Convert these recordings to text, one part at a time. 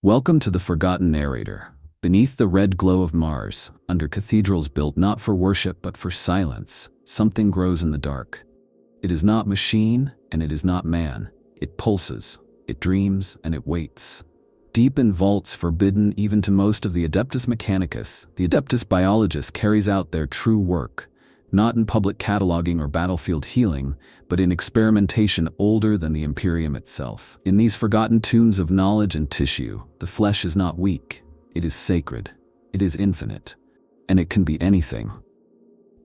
Welcome to the Forgotten Narrator. Beneath the red glow of Mars, under cathedrals built not for worship but for silence, something grows in the dark. It is not machine, and it is not man. It pulses, it dreams, and it waits. Deep in vaults forbidden even to most of the Adeptus Mechanicus, the Adeptus Biologis carries out their true work, not in public cataloging or battlefield healing, but in experimentation older than the Imperium itself. In these forgotten tombs of knowledge and tissue, the flesh is not weak, it is sacred, it is infinite, and it can be anything.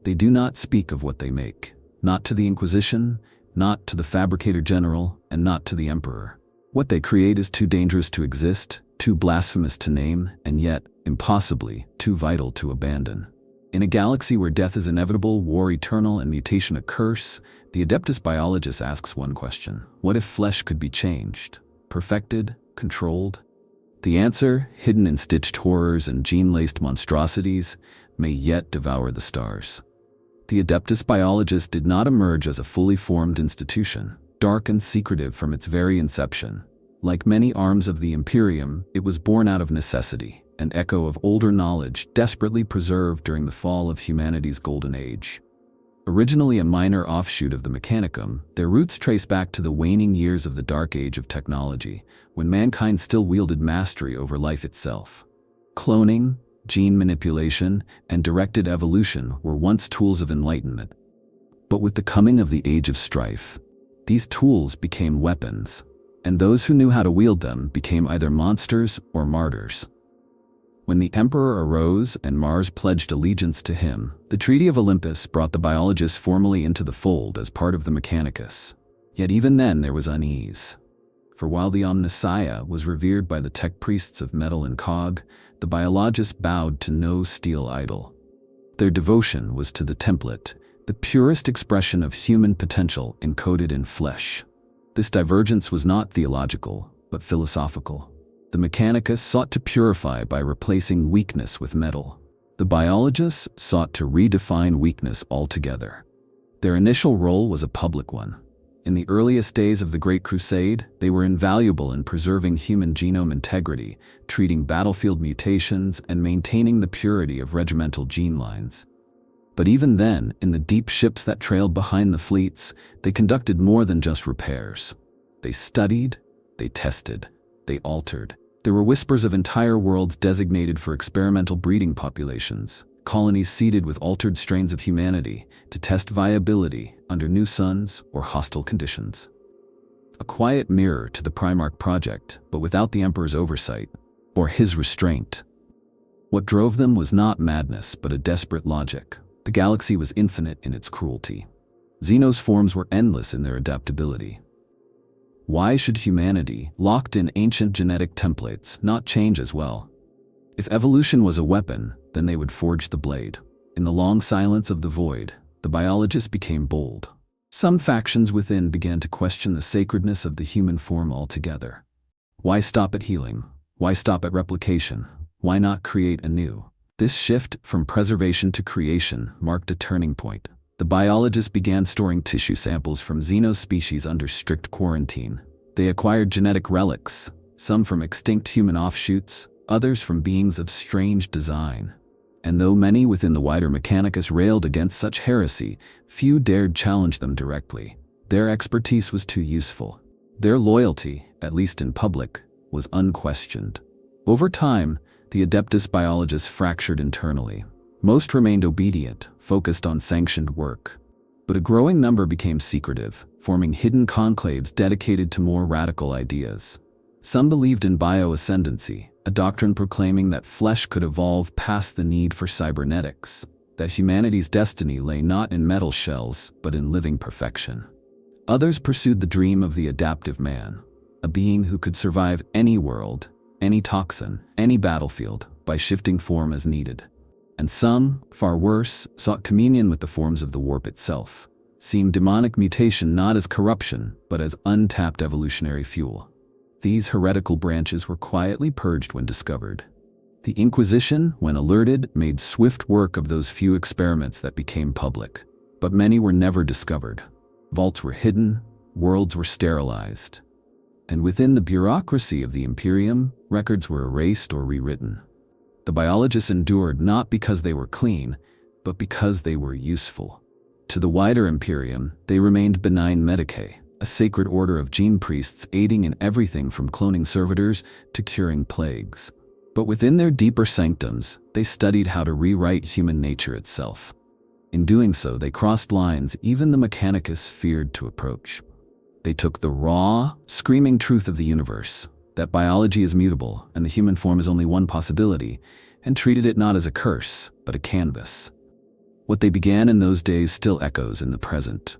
They do not speak of what they make, not to the Inquisition, not to the Fabricator General, and not to the Emperor. What they create is too dangerous to exist, too blasphemous to name, and yet, impossibly, too vital to abandon. In a galaxy where death is inevitable, war eternal, and mutation a curse, the Adeptus Biologis asks one question: what if flesh could be changed, perfected, controlled? The answer, hidden in stitched horrors and gene-laced monstrosities, may yet devour the stars. The Adeptus Biologis did not emerge as a fully formed institution, dark and secretive from its very inception. Like many arms of the Imperium, it was born out of necessity, an echo of older knowledge desperately preserved during the fall of humanity's golden age. Originally a minor offshoot of the Mechanicum, their roots trace back to the waning years of the Dark Age of technology, when mankind still wielded mastery over life itself. Cloning, gene manipulation, and directed evolution were once tools of enlightenment. But with the coming of the Age of Strife, these tools became weapons, and those who knew how to wield them became either monsters or martyrs. When the Emperor arose and Mars pledged allegiance to him, the Treaty of Olympus brought the Biologists formally into the fold as part of the Mechanicus. Yet even then there was unease. For while the Omnissiah was revered by the tech priests of metal and cog, the Biologists bowed to no steel idol. Their devotion was to the template, the purest expression of human potential encoded in flesh. This divergence was not theological, but philosophical. The Mechanicus sought to purify by replacing weakness with metal. The Biologists sought to redefine weakness altogether. Their initial role was a public one. In the earliest days of the Great Crusade, they were invaluable in preserving human genome integrity, treating battlefield mutations, and maintaining the purity of regimental gene lines. But even then, in the deep ships that trailed behind the fleets, they conducted more than just repairs. They studied, they tested, they altered. There were whispers of entire worlds designated for experimental breeding populations, colonies seeded with altered strains of humanity to test viability under new suns or hostile conditions. A quiet mirror to the Primarch project, but without the Emperor's oversight, or his restraint. What drove them was not madness, but a desperate logic. The galaxy was infinite in its cruelty. Xenos forms were endless in their adaptability. Why should humanity, locked in ancient genetic templates, not change as well? If evolution was a weapon, then they would forge the blade. In the long silence of the void, the Biologists became bold. Some factions within began to question the sacredness of the human form altogether. Why stop at healing? Why stop at replication? Why not create anew? This shift from preservation to creation marked a turning point. The Biologists began storing tissue samples from Xenos species under strict quarantine. They acquired genetic relics, some from extinct human offshoots, others from beings of strange design. And though many within the wider Mechanicus railed against such heresy, few dared challenge them directly. Their expertise was too useful. Their loyalty, at least in public, was unquestioned. Over time, the Adeptus Biologists fractured internally. Most remained obedient, focused on sanctioned work. But a growing number became secretive, forming hidden conclaves dedicated to more radical ideas. Some believed in bioascendancy, a doctrine proclaiming that flesh could evolve past the need for cybernetics, that humanity's destiny lay not in metal shells, but in living perfection. Others pursued the dream of the adaptive man, a being who could survive any world, any toxin, any battlefield, by shifting form as needed. And some, far worse, sought communion with the forms of the warp itself, seeing demonic mutation not as corruption, but as untapped evolutionary fuel. These heretical branches were quietly purged when discovered. The Inquisition, when alerted, made swift work of those few experiments that became public. But many were never discovered. Vaults were hidden, worlds were sterilized. and within the bureaucracy of the Imperium, records were erased or rewritten. The biologists endured not because they were clean, but because they were useful. To the wider Imperium, they remained benign medicae, a sacred order of gene priests aiding in everything from cloning servitors to curing plagues. But within their deeper sanctums, they studied how to rewrite human nature itself. In doing so, they crossed lines even the Mechanicus feared to approach. They took the raw, screaming truth of the universe, that biology is mutable and the human form is only one possibility, and treated it not as a curse, but a canvas. What they began in those days still echoes in the present.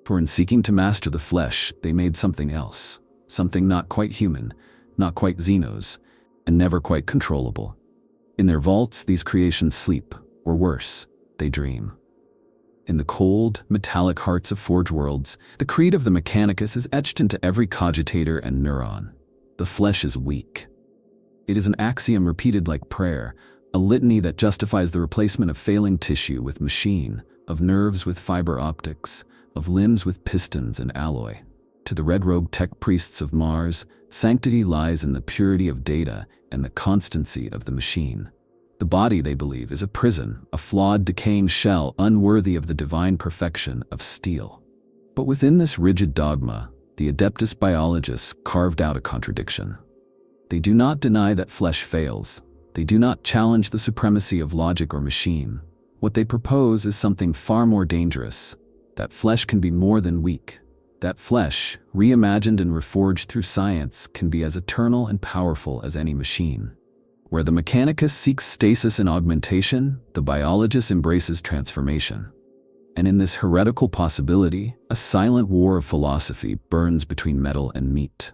For in seeking to master the flesh, they made something else, something not quite human, not quite Xenos, and never quite controllable. In their vaults, these creations sleep, or worse, they dream. In the cold, metallic hearts of Forge Worlds, the creed of the Mechanicus is etched into every cogitator and neuron. The flesh is weak. It is an axiom repeated like prayer, a litany that justifies the replacement of failing tissue with machine, of nerves with fiber optics, of limbs with pistons and alloy. To the red-robed tech priests of Mars, sanctity lies in the purity of data and the constancy of the machine. The body, they believe, is a prison, a flawed, decaying shell unworthy of the divine perfection of steel. But within this rigid dogma, the Adeptus Biologists carved out a contradiction. They do not deny that flesh fails. They do not challenge the supremacy of logic or machine. What they propose is something far more dangerous, that flesh can be more than weak. That flesh, reimagined and reforged through science, can be as eternal and powerful as any machine. Where the Mechanicus seeks stasis and augmentation, the biologist embraces transformation. And in this heretical possibility, a silent war of philosophy burns between metal and meat.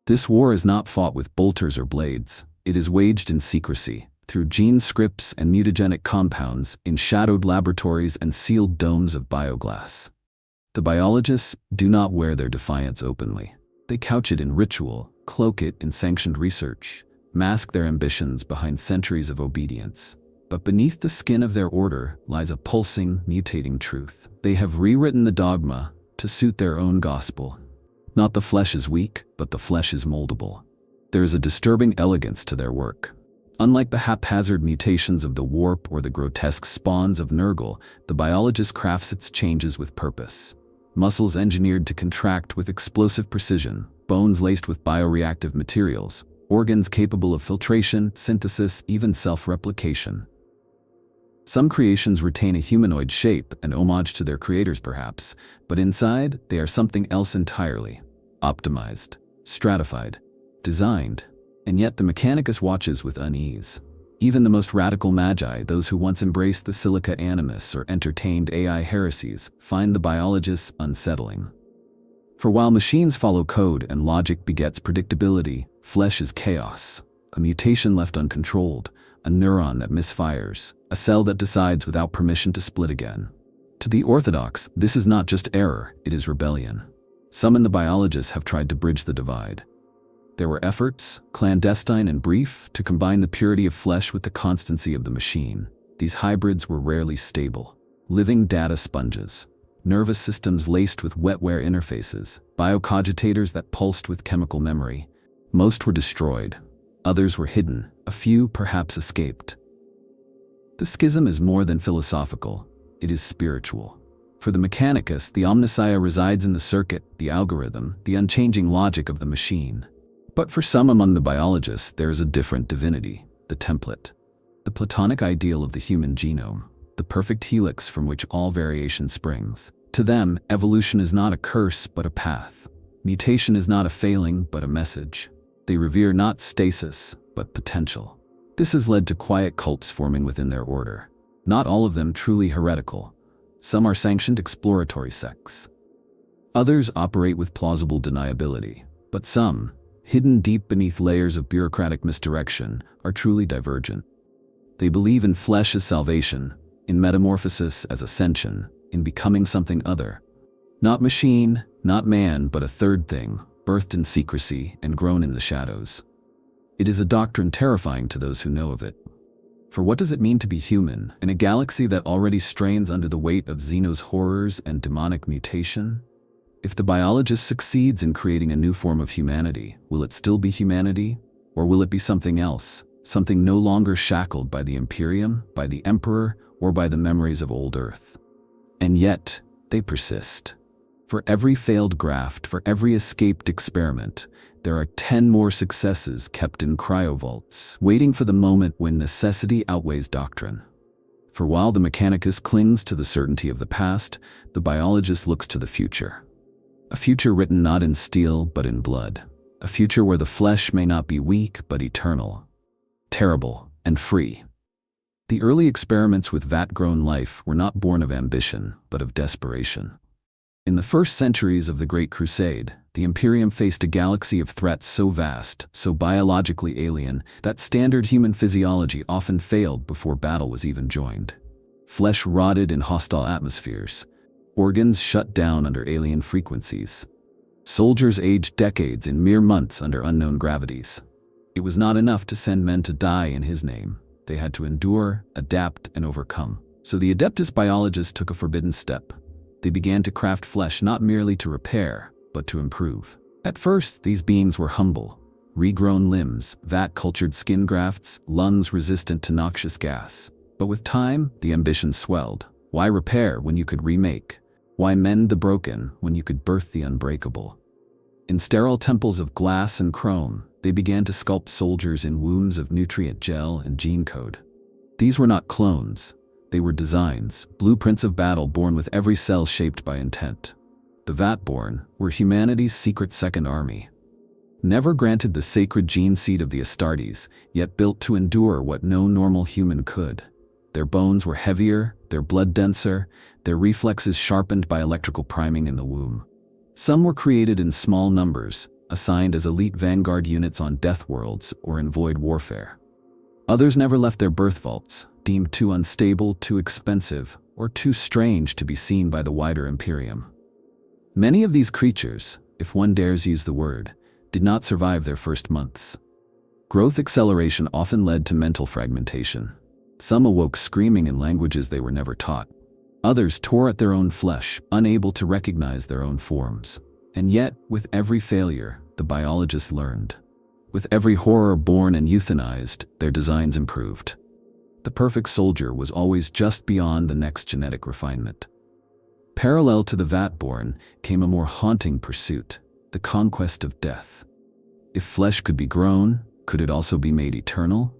This war is not fought with bolters or blades. It is waged in secrecy, through gene scripts and mutagenic compounds, in shadowed laboratories and sealed domes of bioglass. The biologists do not wear their defiance openly. They couch it in ritual, cloak it in sanctioned research, mask their ambitions behind centuries of obedience. But beneath the skin of their order lies a pulsing, mutating truth. They have rewritten the dogma to suit their own gospel. Not the flesh is weak, but the flesh is moldable. There is a disturbing elegance to their work. Unlike the haphazard mutations of the warp or the grotesque spawns of Nurgle, the biologist crafts its changes with purpose. Muscles engineered to contract with explosive precision, bones laced with bioreactive materials, organs capable of filtration, synthesis, even self-replication. Some creations retain a humanoid shape and homage to their creators perhaps, but inside they are something else entirely. Optimized, stratified, designed, and yet the Mechanicus watches with unease. Even the most radical magi, those who once embraced the silica animus or entertained AI heresies, find the biologists unsettling. For while machines follow code and logic begets predictability, flesh is chaos, a mutation left uncontrolled, a neuron that misfires, a cell that decides without permission to split again. To the orthodox, this is not just error, it is rebellion. Some in the biologists have tried to bridge the divide. There were efforts, clandestine and brief, to combine the purity of flesh with the constancy of the machine. These hybrids were rarely stable. Living data sponges, nervous systems laced with wetware interfaces, biocogitators that pulsed with chemical memory. Most were destroyed. Others were hidden. A few perhaps escaped. The schism is more than philosophical. It is spiritual. For the Mechanicus, the omnicia resides in the circuit, the algorithm, the unchanging logic of the machine. But for some among the biologists, there is a different divinity, the template. The Platonic ideal of the human genome, the perfect helix from which all variation springs. To them, evolution is not a curse, but a path. Mutation is not a failing, but a message. They revere not stasis, but potential. This has led to quiet cults forming within their order. Not all of them truly heretical. Some are sanctioned exploratory sects. Others operate with plausible deniability. But some, hidden deep beneath layers of bureaucratic misdirection, are truly divergent. They believe in flesh as salvation, in metamorphosis as ascension, in becoming something other. Not machine, not man, but a third thing, birthed in secrecy and grown in the shadows. It is a doctrine terrifying to those who know of it. For what does it mean to be human in a galaxy that already strains under the weight of Xenos horrors and demonic mutation? If the biologist succeeds in creating a new form of humanity, will it still be humanity? Or will it be something else, something no longer shackled by the Imperium, by the Emperor, or by the memories of old Earth? And yet, they persist. For every failed graft, for every escaped experiment, there are 10 more successes kept in cryovaults, waiting for the moment when necessity outweighs doctrine. For while the mechanicus clings to the certainty of the past, the biologist looks to the future. A future written not in steel, but in blood. A future where the flesh may not be weak, but eternal, terrible, and free. The early experiments with vat-grown life were not born of ambition, but of desperation. In the first centuries of the Great Crusade, the Imperium faced a galaxy of threats so vast, so biologically alien, that standard human physiology often failed before battle was even joined. Flesh rotted in hostile atmospheres. Organs shut down under alien frequencies. Soldiers aged decades in mere months under unknown gravities. It was not enough to send men to die in his name. They had to endure, adapt, and overcome. So the Adeptus Biologis took a forbidden step. They began to craft flesh not merely to repair, but to improve. At first, these beings were humble. Regrown limbs, vat-cultured skin grafts, lungs resistant to noxious gas. But with time, the ambition swelled. Why repair when you could remake? Why mend the broken when you could birth the unbreakable? In sterile temples of glass and chrome, they began to sculpt soldiers in wombs of nutrient gel and gene code. These were not clones. They were designs, blueprints of battle born with every cell shaped by intent. The Vatborn were humanity's secret second army. Never granted the sacred gene seed of the Astartes, yet built to endure what no normal human could. Their bones were heavier, their blood denser, their reflexes sharpened by electrical priming in the womb. Some were created in small numbers, assigned as elite vanguard units on death worlds or in void warfare. Others never left their birth vaults, deemed too unstable, too expensive, or too strange to be seen by the wider Imperium. Many of these creatures, if one dares use the word, did not survive their first months. Growth acceleration often led to mental fragmentation. Some awoke screaming in languages they were never taught. Others tore at their own flesh, unable to recognize their own forms. And yet, with every failure, the biologists learned. With every horror born and euthanized, their designs improved. The perfect soldier was always just beyond the next genetic refinement. Parallel to the Vatborn came a more haunting pursuit, the conquest of death. If flesh could be grown, could it also be made eternal?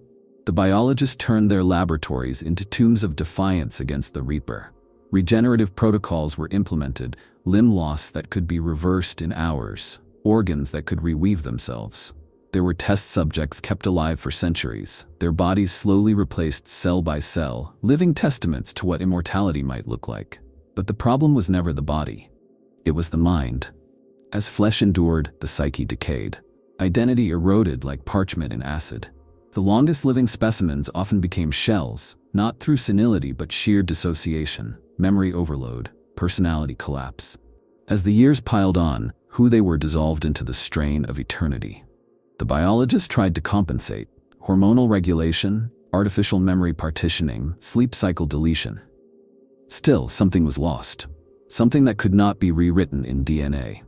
The biologists turned their laboratories into tombs of defiance against the Reaper. Regenerative protocols were implemented, limb loss that could be reversed in hours, organs that could reweave themselves. There were test subjects kept alive for centuries, their bodies slowly replaced cell by cell, living testaments to what immortality might look like. But the problem was never the body. It was the mind. As flesh endured, the psyche decayed. Identity eroded like parchment in acid. The longest living specimens often became shells, not through senility but sheer dissociation, memory overload, personality collapse. As the years piled on, who they were dissolved into the strain of eternity. The biologists tried to compensate: hormonal regulation, artificial memory partitioning, sleep cycle deletion. Still, something was lost, something that could not be rewritten in DNA.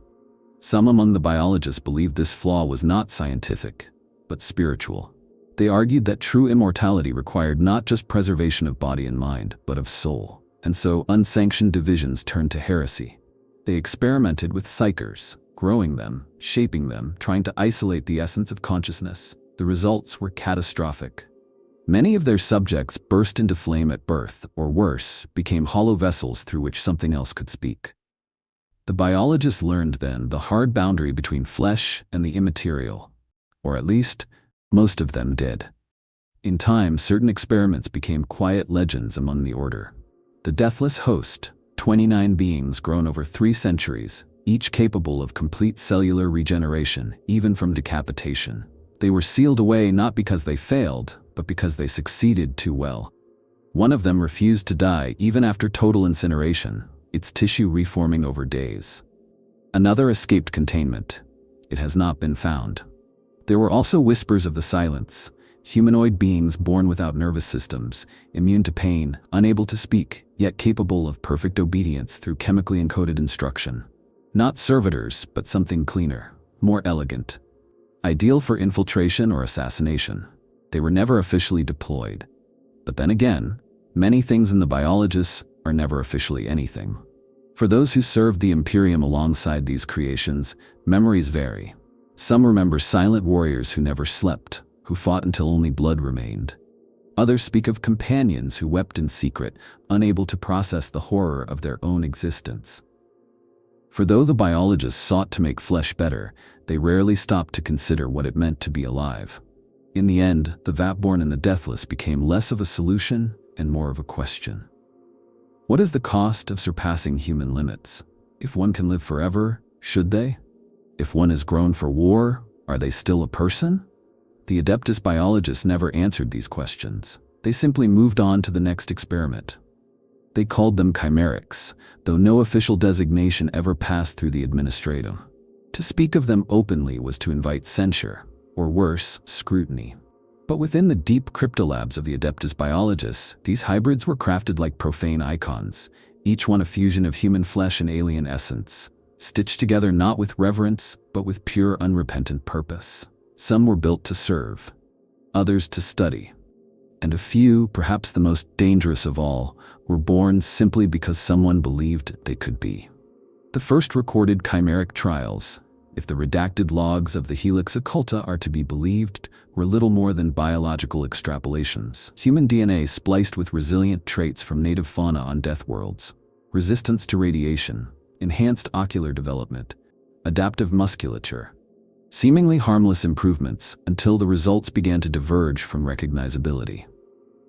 Some among the biologists believed this flaw was not scientific, but spiritual. They argued that true immortality required not just preservation of body and mind, but of soul, and so unsanctioned divisions turned to heresy. They experimented with psychers, growing them, shaping them, trying to isolate the essence of consciousness. The results were catastrophic. Many of their subjects burst into flame at birth, or worse, became hollow vessels through which something else could speak. The biologists learned then the hard boundary between flesh and the immaterial, or at least, most of them did. In time, certain experiments became quiet legends among the order. The Deathless Host, 29 beings grown over 3 centuries, each capable of complete cellular regeneration, even from decapitation. They were sealed away not because they failed, but because they succeeded too well. One of them refused to die even after total incineration, its tissue reforming over days. Another escaped containment. It has not been found. There were also whispers of the silence, humanoid beings born without nervous systems, immune to pain, unable to speak, yet capable of perfect obedience through chemically encoded instruction. Not servitors, but something cleaner, more elegant. Ideal for infiltration or assassination. They were never officially deployed. But then again, many things in the Biologists are never officially anything. For those who served the Imperium alongside these creations, memories vary. Some remember silent warriors who never slept, who fought until only blood remained. Others speak of companions who wept in secret, unable to process the horror of their own existence. For though the Biologists sought to make flesh better, they rarely stopped to consider what it meant to be alive. In the end, the Vapborn and the Deathless became less of a solution and more of a question. What is the cost of surpassing human limits? If one can live forever, should they? If one is grown for war, are they still a person? The Adeptus Biologists never answered these questions. They simply moved on to the next experiment. They called them chimerics, though no official designation ever passed through the administratum. To speak of them openly was to invite censure, or worse, scrutiny. But within the deep cryptolabs of the Adeptus Biologists, these hybrids were crafted like profane icons, each one a fusion of human flesh and alien essence, stitched together not with reverence, but with pure unrepentant purpose. Some were built to serve, others to study, and a few, perhaps the most dangerous of all, were born simply because someone believed they could be. The first recorded chimeric trials, if the redacted logs of the Helix Occulta are to be believed, were little more than biological extrapolations. Human DNA spliced with resilient traits from native fauna on death worlds, resistance to radiation, enhanced ocular development, adaptive musculature, seemingly harmless improvements until the results began to diverge from recognizability.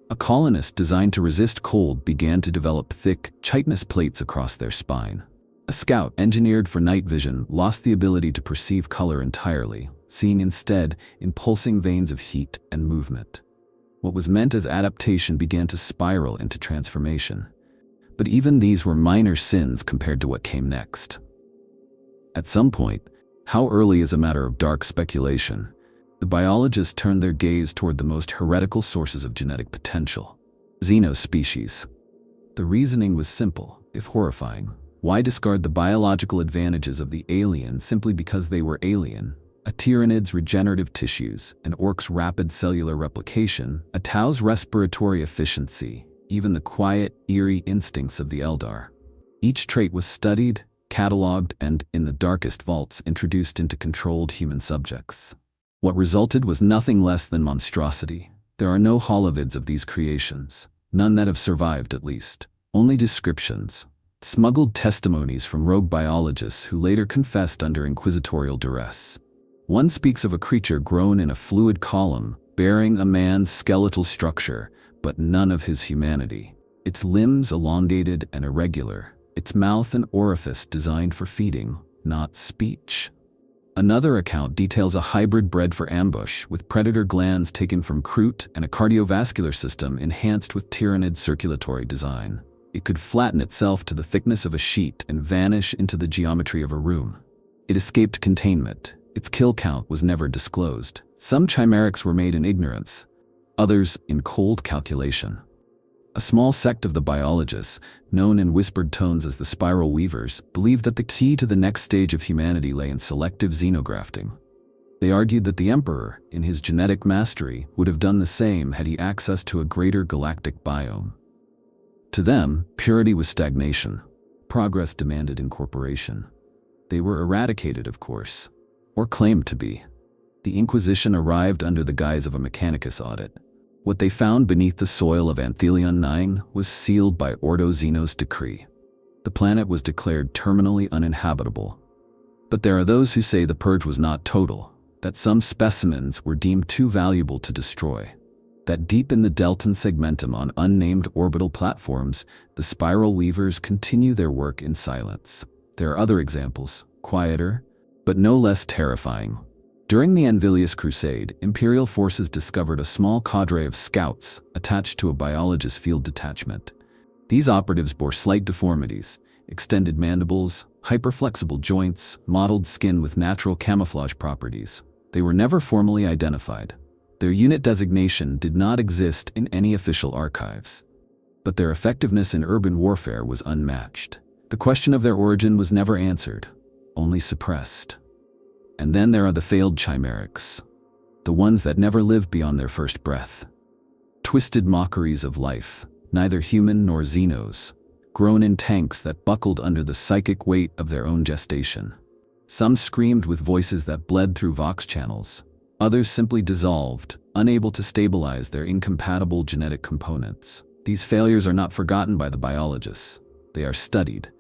A colonist designed to resist cold began to develop thick, chitinous plates across their spine. A scout engineered for night vision lost the ability to perceive color entirely, seeing instead in pulsing veins of heat and movement. What was meant as adaptation began to spiral into transformation. But even these were minor sins compared to what came next. At some point, how early is a matter of dark speculation, the Biologists turned their gaze toward the most heretical sources of genetic potential: xenospecies. The reasoning was simple, if horrifying. Why discard the biological advantages of the alien simply because they were alien? A tyrannid's regenerative tissues, an orc's rapid cellular replication, a tau's respiratory efficiency, even the quiet, eerie instincts of the Eldar. Each trait was studied, catalogued, and, in the darkest vaults, introduced into controlled human subjects. What resulted was nothing less than monstrosity. There are no holovids of these creations, none that have survived at least, only descriptions. Smuggled testimonies from rogue biologists who later confessed under inquisitorial duress. One speaks of a creature grown in a fluid column, bearing a man's skeletal structure, but none of his humanity. Its limbs elongated and irregular, its mouth an orifice designed for feeding, not speech. Another account details a hybrid bred for ambush, with predator glands taken from Kroot and a cardiovascular system enhanced with tyrannid circulatory design. It could flatten itself to the thickness of a sheet and vanish into the geometry of a room. It escaped containment. Its kill count was never disclosed. Some chimerics were made in ignorance, others in cold calculation. A small sect of the Biologists, known in whispered tones as the Spiral Weavers, believed that the key to the next stage of humanity lay in selective xenografting. They argued that the Emperor, in his genetic mastery, would have done the same had he access to a greater galactic biome. To them, purity was stagnation. Progress demanded incorporation. They were eradicated, of course, or claimed to be. The Inquisition arrived under the guise of a Mechanicus audit. What they found beneath the soil of Anthelion 9 was sealed by Ordo Xenos' decree. The planet was declared terminally uninhabitable. But there are those who say the purge was not total, that some specimens were deemed too valuable to destroy. That deep in the Deltan segmentum on unnamed orbital platforms, the Spiral Weavers continue their work in silence. There are other examples, quieter, but no less terrifying. During the Anvilius Crusade, Imperial forces discovered a small cadre of scouts attached to a biologist field detachment. These operatives bore slight deformities, extended mandibles, hyperflexible joints, mottled skin with natural camouflage properties. They were never formally identified. Their unit designation did not exist in any official archives. But their effectiveness in urban warfare was unmatched. The question of their origin was never answered. only suppressed. And then there are the failed chimerics, the ones that never live beyond their first breath. Twisted mockeries of life, neither human nor Xenos, grown in tanks that buckled under the psychic weight of their own gestation. Some screamed with voices that bled through vox channels. Others simply dissolved, unable to stabilize their incompatible genetic components. These failures are not forgotten by the biologists. They are studied.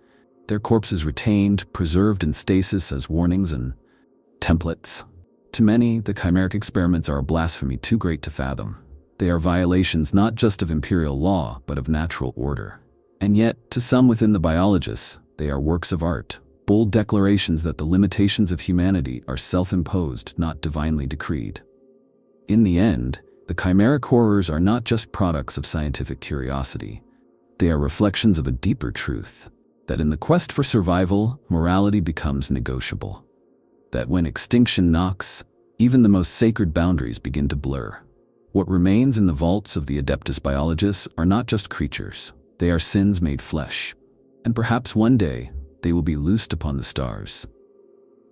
Their corpses retained, preserved in stasis as warnings and templates. To many, the chimeric experiments are a blasphemy too great to fathom. They are violations not just of imperial law, but of natural order. And yet, to some within the biologists, they are works of art, bold declarations that the limitations of humanity are self-imposed, not divinely decreed. In the end, the chimeric horrors are not just products of scientific curiosity. They are reflections of a deeper truth, that in the quest for survival, morality becomes negotiable. That when extinction knocks, even the most sacred boundaries begin to blur. What remains in the vaults of the Adeptus Biologis are not just creatures, they are sins made flesh. And perhaps one day, they will be loosed upon the stars.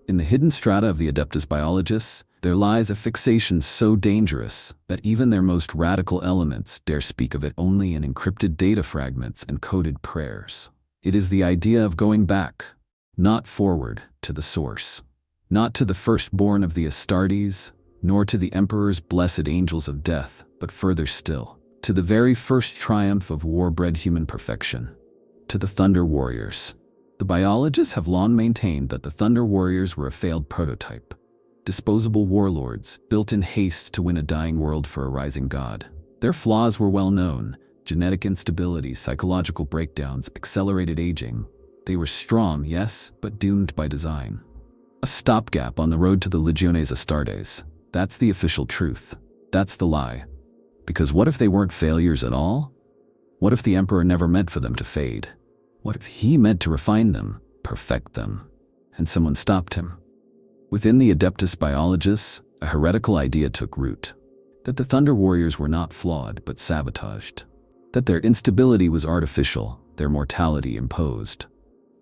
In the hidden strata of the Adeptus Biologis, there lies a fixation so dangerous that even their most radical elements dare speak of it only in encrypted data fragments and coded prayers. It is the idea of going back, not forward, to the source. Not to the firstborn of the Astartes, nor to the Emperor's blessed angels of death, but further still, to the very first triumph of war-bred human perfection, to the Thunder Warriors. The biologists have long maintained that the Thunder Warriors were a failed prototype, disposable warlords built in haste to win a dying world for a rising god. Their flaws were well known: genetic instability, psychological breakdowns, accelerated aging. They were strong, yes, but doomed by design. A stopgap on the road to the Legiones Astartes. That's the official truth. That's the lie. Because what if they weren't failures at all? What if the Emperor never meant for them to fade? What if he meant to refine them, perfect them, and someone stopped him? Within the Adeptus Biologis, a heretical idea took root. That the Thunder Warriors were not flawed, but sabotaged. That their instability was artificial, their mortality imposed.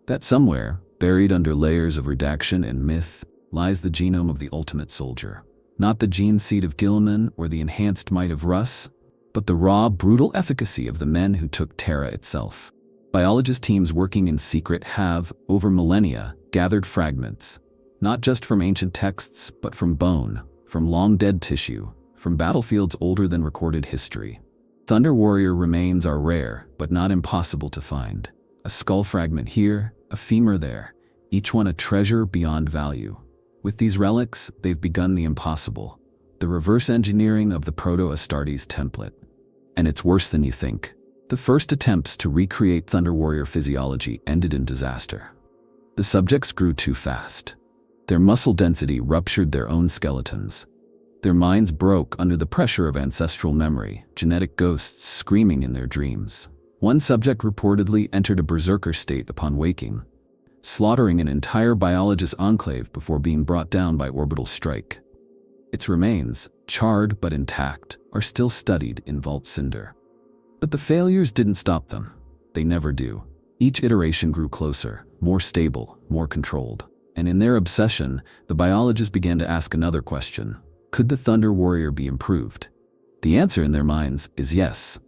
That somewhere, buried under layers of redaction and myth, lies the genome of the ultimate soldier. Not the gene seed of Gilman or the enhanced might of Russ, but the raw, brutal efficacy of the men who took Terra itself. Biologist teams working in secret have, over millennia, gathered fragments, not just from ancient texts, but from bone, from long-dead tissue, from battlefields older than recorded history. Thunder Warrior remains are rare, but not impossible to find. A skull fragment here, a femur there, each one a treasure beyond value. With these relics, they've begun the impossible, the reverse engineering of the Proto-Astartes template. And it's worse than you think. The first attempts to recreate Thunder Warrior physiology ended in disaster. The subjects grew too fast. Their muscle density ruptured their own skeletons. Their minds broke under the pressure of ancestral memory, genetic ghosts screaming in their dreams. One subject reportedly entered a berserker state upon waking, slaughtering an entire biologist enclave before being brought down by orbital strike. Its remains, charred but intact, are still studied in Vault Cinder. But the failures didn't stop them. They never do. Each iteration grew closer, more stable, more controlled. And in their obsession, the biologists began to ask another question. Could the Thunder Warrior be improved? The answer in their minds is yes.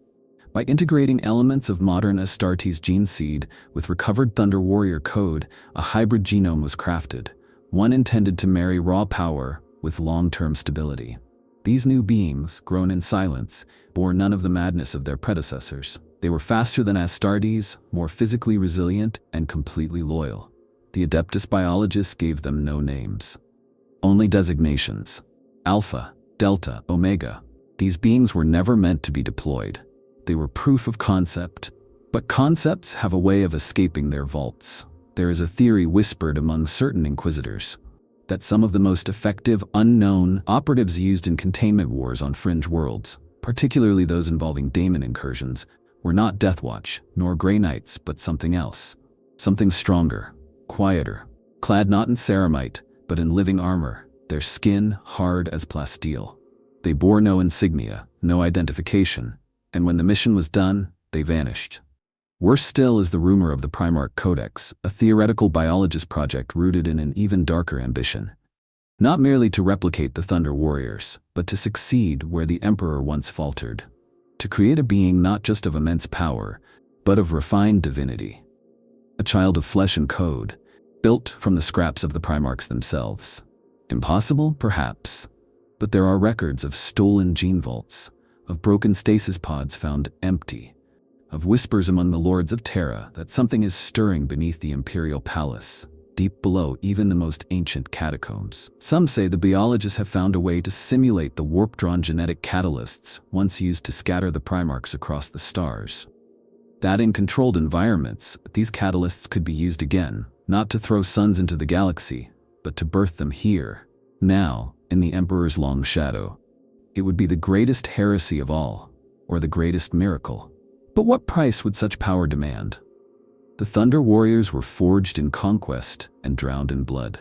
By integrating elements of modern Astartes gene seed with recovered Thunder Warrior code, a hybrid genome was crafted, one intended to marry raw power with long-term stability. These new beings, grown in silence, bore none of the madness of their predecessors. They were faster than Astartes, more physically resilient, and completely loyal. The Adeptus Biologists gave them no names, only designations: Alpha, Delta, Omega. These beings were never meant to be deployed. They were proof of concept, but concepts have a way of escaping their vaults. There is a theory whispered among certain inquisitors that some of the most effective, unknown operatives used in containment wars on fringe worlds, particularly those involving daemon incursions, were not Deathwatch, nor Grey Knights, but something else. Something stronger, quieter, clad not in ceramite, but in living armor, their skin hard as plasteel. They bore no insignia, no identification, and when the mission was done, they vanished. Worse still is the rumor of the Primarch Codex, a theoretical biologist project rooted in an even darker ambition. Not merely to replicate the Thunder Warriors, but to succeed where the Emperor once faltered. To create a being not just of immense power, but of refined divinity. A child of flesh and code, built from the scraps of the Primarchs themselves. Impossible, perhaps, but there are records of stolen gene vaults, of broken stasis pods found empty, of whispers among the lords of Terra that something is stirring beneath the Imperial Palace, deep below even the most ancient catacombs. Some say the biologists have found a way to simulate the warp-drawn genetic catalysts once used to scatter the Primarchs across the stars. That in controlled environments, these catalysts could be used again, not to throw suns into the galaxy, but to birth them here, now, in the Emperor's long shadow. It would be the greatest heresy of all, or the greatest miracle. But what price would such power demand? The Thunder Warriors were forged in conquest and drowned in blood.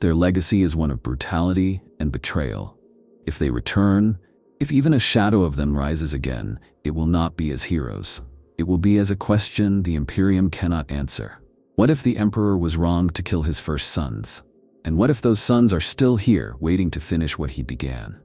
Their legacy is one of brutality and betrayal. If they return, if even a shadow of them rises again, it will not be as heroes. It will be as a question the Imperium cannot answer. What if the Emperor was wrong to kill his first sons? And what if those sons are still here, waiting to finish what he began?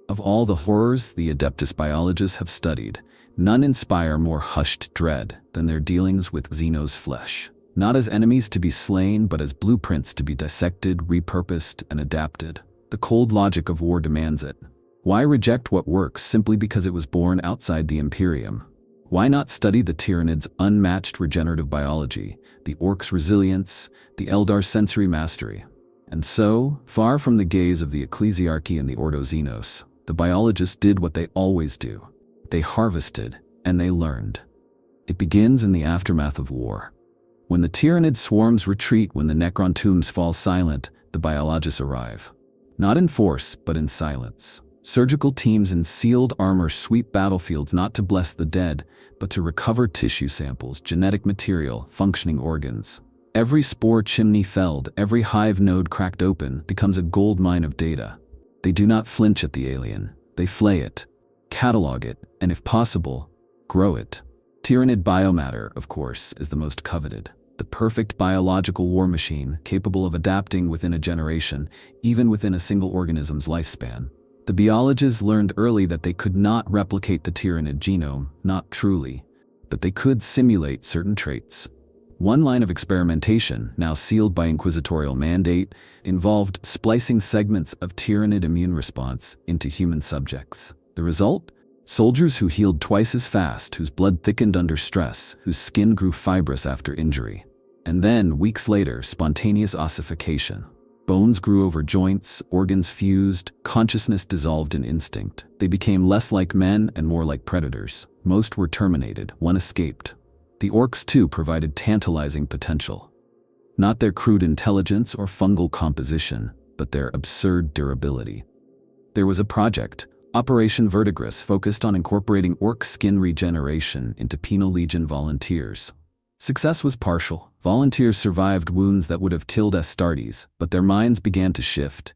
Of all the horrors the Adeptus Biologists have studied, none inspire more hushed dread than their dealings with Xeno's flesh. Not as enemies to be slain, but as blueprints to be dissected, repurposed, and adapted. The cold logic of war demands it. Why reject what works simply because it was born outside the Imperium? Why not study the Tyranids' unmatched regenerative biology, the Orcs' resilience, the Eldar's sensory mastery? And so, far from the gaze of the Ecclesiarchy and the Ordo Xenos, the biologists did what they always do. They harvested, and they learned. It begins in the aftermath of war. When the Tyranid swarms retreat, when the Necron tombs fall silent, the biologists arrive. Not in force, but in silence. Surgical teams in sealed armor sweep battlefields not to bless the dead, but to recover tissue samples, genetic material, functioning organs. Every spore chimney felled, every hive node cracked open becomes a gold mine of data. They do not flinch at the alien. They flay it, catalog it, and if possible, grow it. Tyranid biomatter, of course, is the most coveted. The perfect biological war machine capable of adapting within a generation, even within a single organism's lifespan. The biologists learned early that they could not replicate the Tyranid genome, not truly, but they could simulate certain traits. One line of experimentation, now sealed by inquisitorial mandate, involved splicing segments of Tyranid immune response into human subjects. The result? Soldiers who healed twice as fast, whose blood thickened under stress, whose skin grew fibrous after injury. And then, weeks later, spontaneous ossification. Bones grew over joints, organs fused, consciousness dissolved in instinct. They became less like men and more like predators. Most were terminated, one escaped. The Orcs too provided tantalizing potential. Not their crude intelligence or fungal composition, but their absurd durability. There was a project, Operation Verdigris, focused on incorporating Orc skin regeneration into Penal Legion volunteers. Success was partial. Volunteers survived wounds that would have killed Astartes, but their minds began to shift.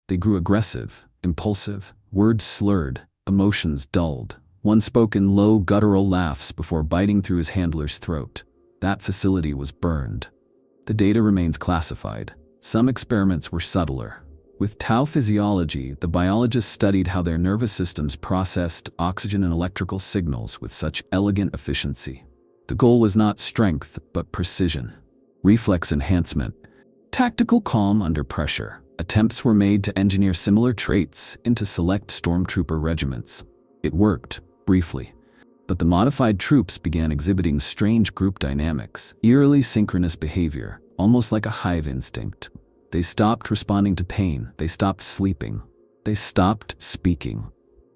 They grew aggressive, impulsive, words slurred, emotions dulled. One spoke in low, guttural laughs before biting through his handler's throat. That facility was burned. The data remains classified. Some experiments were subtler. With tau physiology, the biologists studied how their nervous systems processed oxygen and electrical signals with such elegant efficiency. The goal was not strength, but precision. Reflex enhancement. Tactical calm under pressure. Attempts were made to engineer similar traits into select stormtrooper regiments. It worked, briefly. But the modified troops began exhibiting strange group dynamics, eerily synchronous behavior, almost like a hive instinct. They stopped responding to pain. They stopped sleeping. They stopped speaking.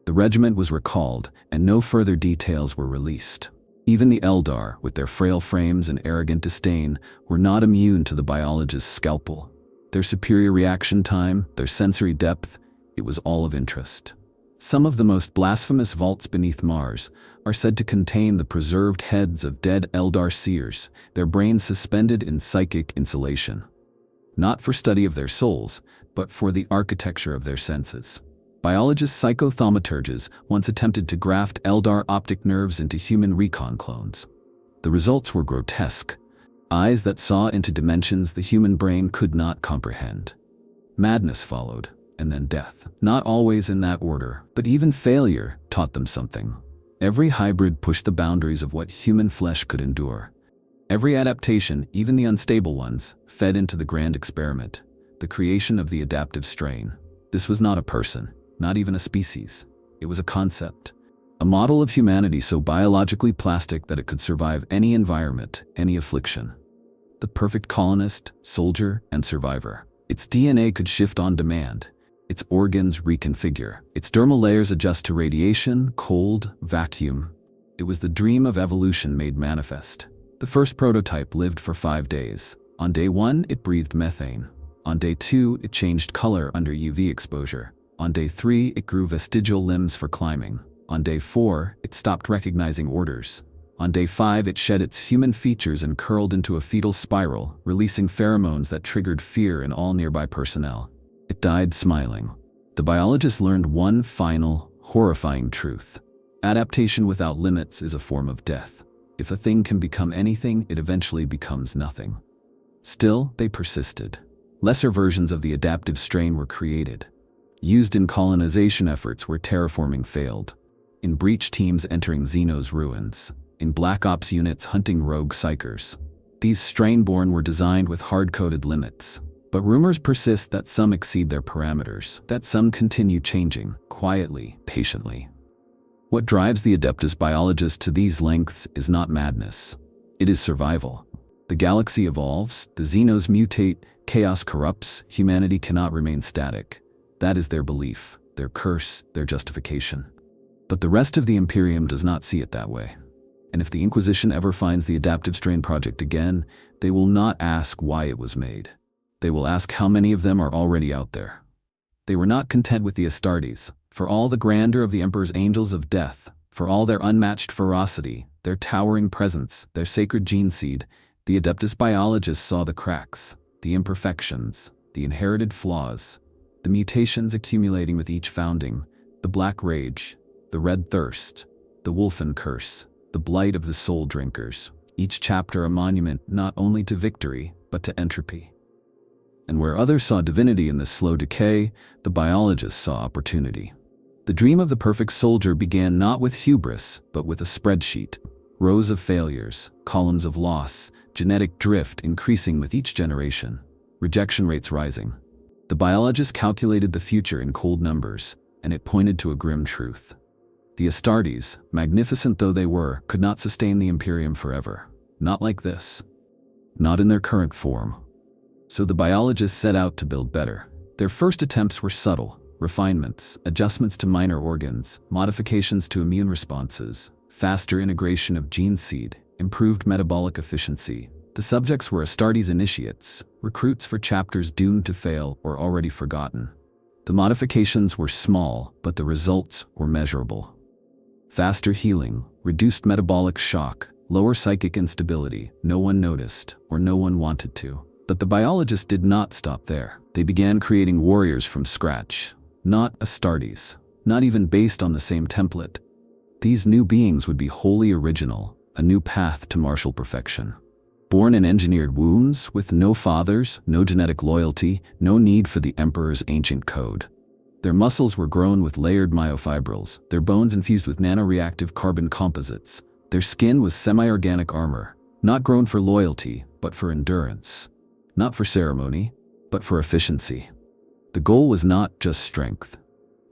The regiment was recalled, and no further details were released. Even the Eldar, with their frail frames and arrogant disdain, were not immune to the biologist's scalpel. Their superior reaction time, their sensory depth, it was all of interest. Some of the most blasphemous vaults beneath Mars are said to contain the preserved heads of dead Eldar seers, their brains suspended in psychic insulation. Not for study of their souls, but for the architecture of their senses. Biologist psychothaumaturges once attempted to graft Eldar optic nerves into human recon clones. The results were grotesque. Eyes that saw into dimensions the human brain could not comprehend. Madness followed, and then death. Not always in that order, but even failure taught them something. Every hybrid pushed the boundaries of what human flesh could endure. Every adaptation, even the unstable ones, fed into the grand experiment, the creation of the adaptive strain. This was not a person, not even a species. It was a concept. A model of humanity so biologically plastic that it could survive any environment, any affliction. The perfect colonist, soldier, and survivor. Its DNA could shift on demand. Its organs reconfigure. Its dermal layers adjust to radiation, cold, vacuum. It was the dream of evolution made manifest. The first prototype lived for 5 days. On day 1, it breathed methane. On day 2, it changed color under UV exposure. On day 3, it grew vestigial limbs for climbing. On day 4, it stopped recognizing orders. On day 5, it shed its human features and curled into a fetal spiral, releasing pheromones that triggered fear in all nearby personnel. It died smiling. The biologists learned one final, horrifying truth. Adaptation without limits is a form of death. If a thing can become anything, it eventually becomes nothing. Still, they persisted. Lesser versions of the adaptive strain were created. Used in colonization efforts where terraforming failed. In breach teams entering Xeno's ruins. In Black Ops units hunting rogue psychers. These strain-born were designed with hard-coded limits. But rumors persist that some exceed their parameters, that some continue changing, quietly, patiently. What drives the Adeptus Biologis to these lengths is not madness. It is survival. The galaxy evolves, the Xenos mutate, chaos corrupts, humanity cannot remain static. That is their belief, their curse, their justification. But the rest of the Imperium does not see it that way. And if the Inquisition ever finds the Adaptive Strain project again, they will not ask why it was made. They will ask how many of them are already out there. They were not content with the Astartes. For all the grandeur of the Emperor's angels of death, for all their unmatched ferocity, their towering presence, their sacred gene seed, the Adeptus Biologis saw the cracks, the imperfections, the inherited flaws, the mutations accumulating with each founding, the black rage, the red thirst, the wolfen curse, the blight of the soul drinkers, each chapter a monument not only to victory, but to entropy. And where others saw divinity in this slow decay, the biologists saw opportunity. The dream of the perfect soldier began not with hubris, but with a spreadsheet. Rows of failures, columns of loss, genetic drift increasing with each generation, rejection rates rising. The biologists calculated the future in cold numbers, and it pointed to a grim truth. The Astartes, magnificent though they were, could not sustain the Imperium forever. Not like this. Not in their current form. So the biologists set out to build better. Their first attempts were subtle. Refinements, adjustments to minor organs, modifications to immune responses, faster integration of gene seed, improved metabolic efficiency. The subjects were Astartes initiates, recruits for chapters doomed to fail or already forgotten. The modifications were small, but the results were measurable. Faster healing, reduced metabolic shock, lower psychic instability. No one noticed, or no one wanted to. But the biologists did not stop there. They began creating warriors from scratch. Not Astartes, not even based on the same template. These new beings would be wholly original, a new path to martial perfection. Born in engineered wombs, with no fathers, no genetic loyalty, no need for the Emperor's ancient code. Their muscles were grown with layered myofibrils, their bones infused with nanoreactive carbon composites. Their skin was semi-organic armor, not grown for loyalty, but for endurance. Not for ceremony, but for efficiency. The goal was not just strength.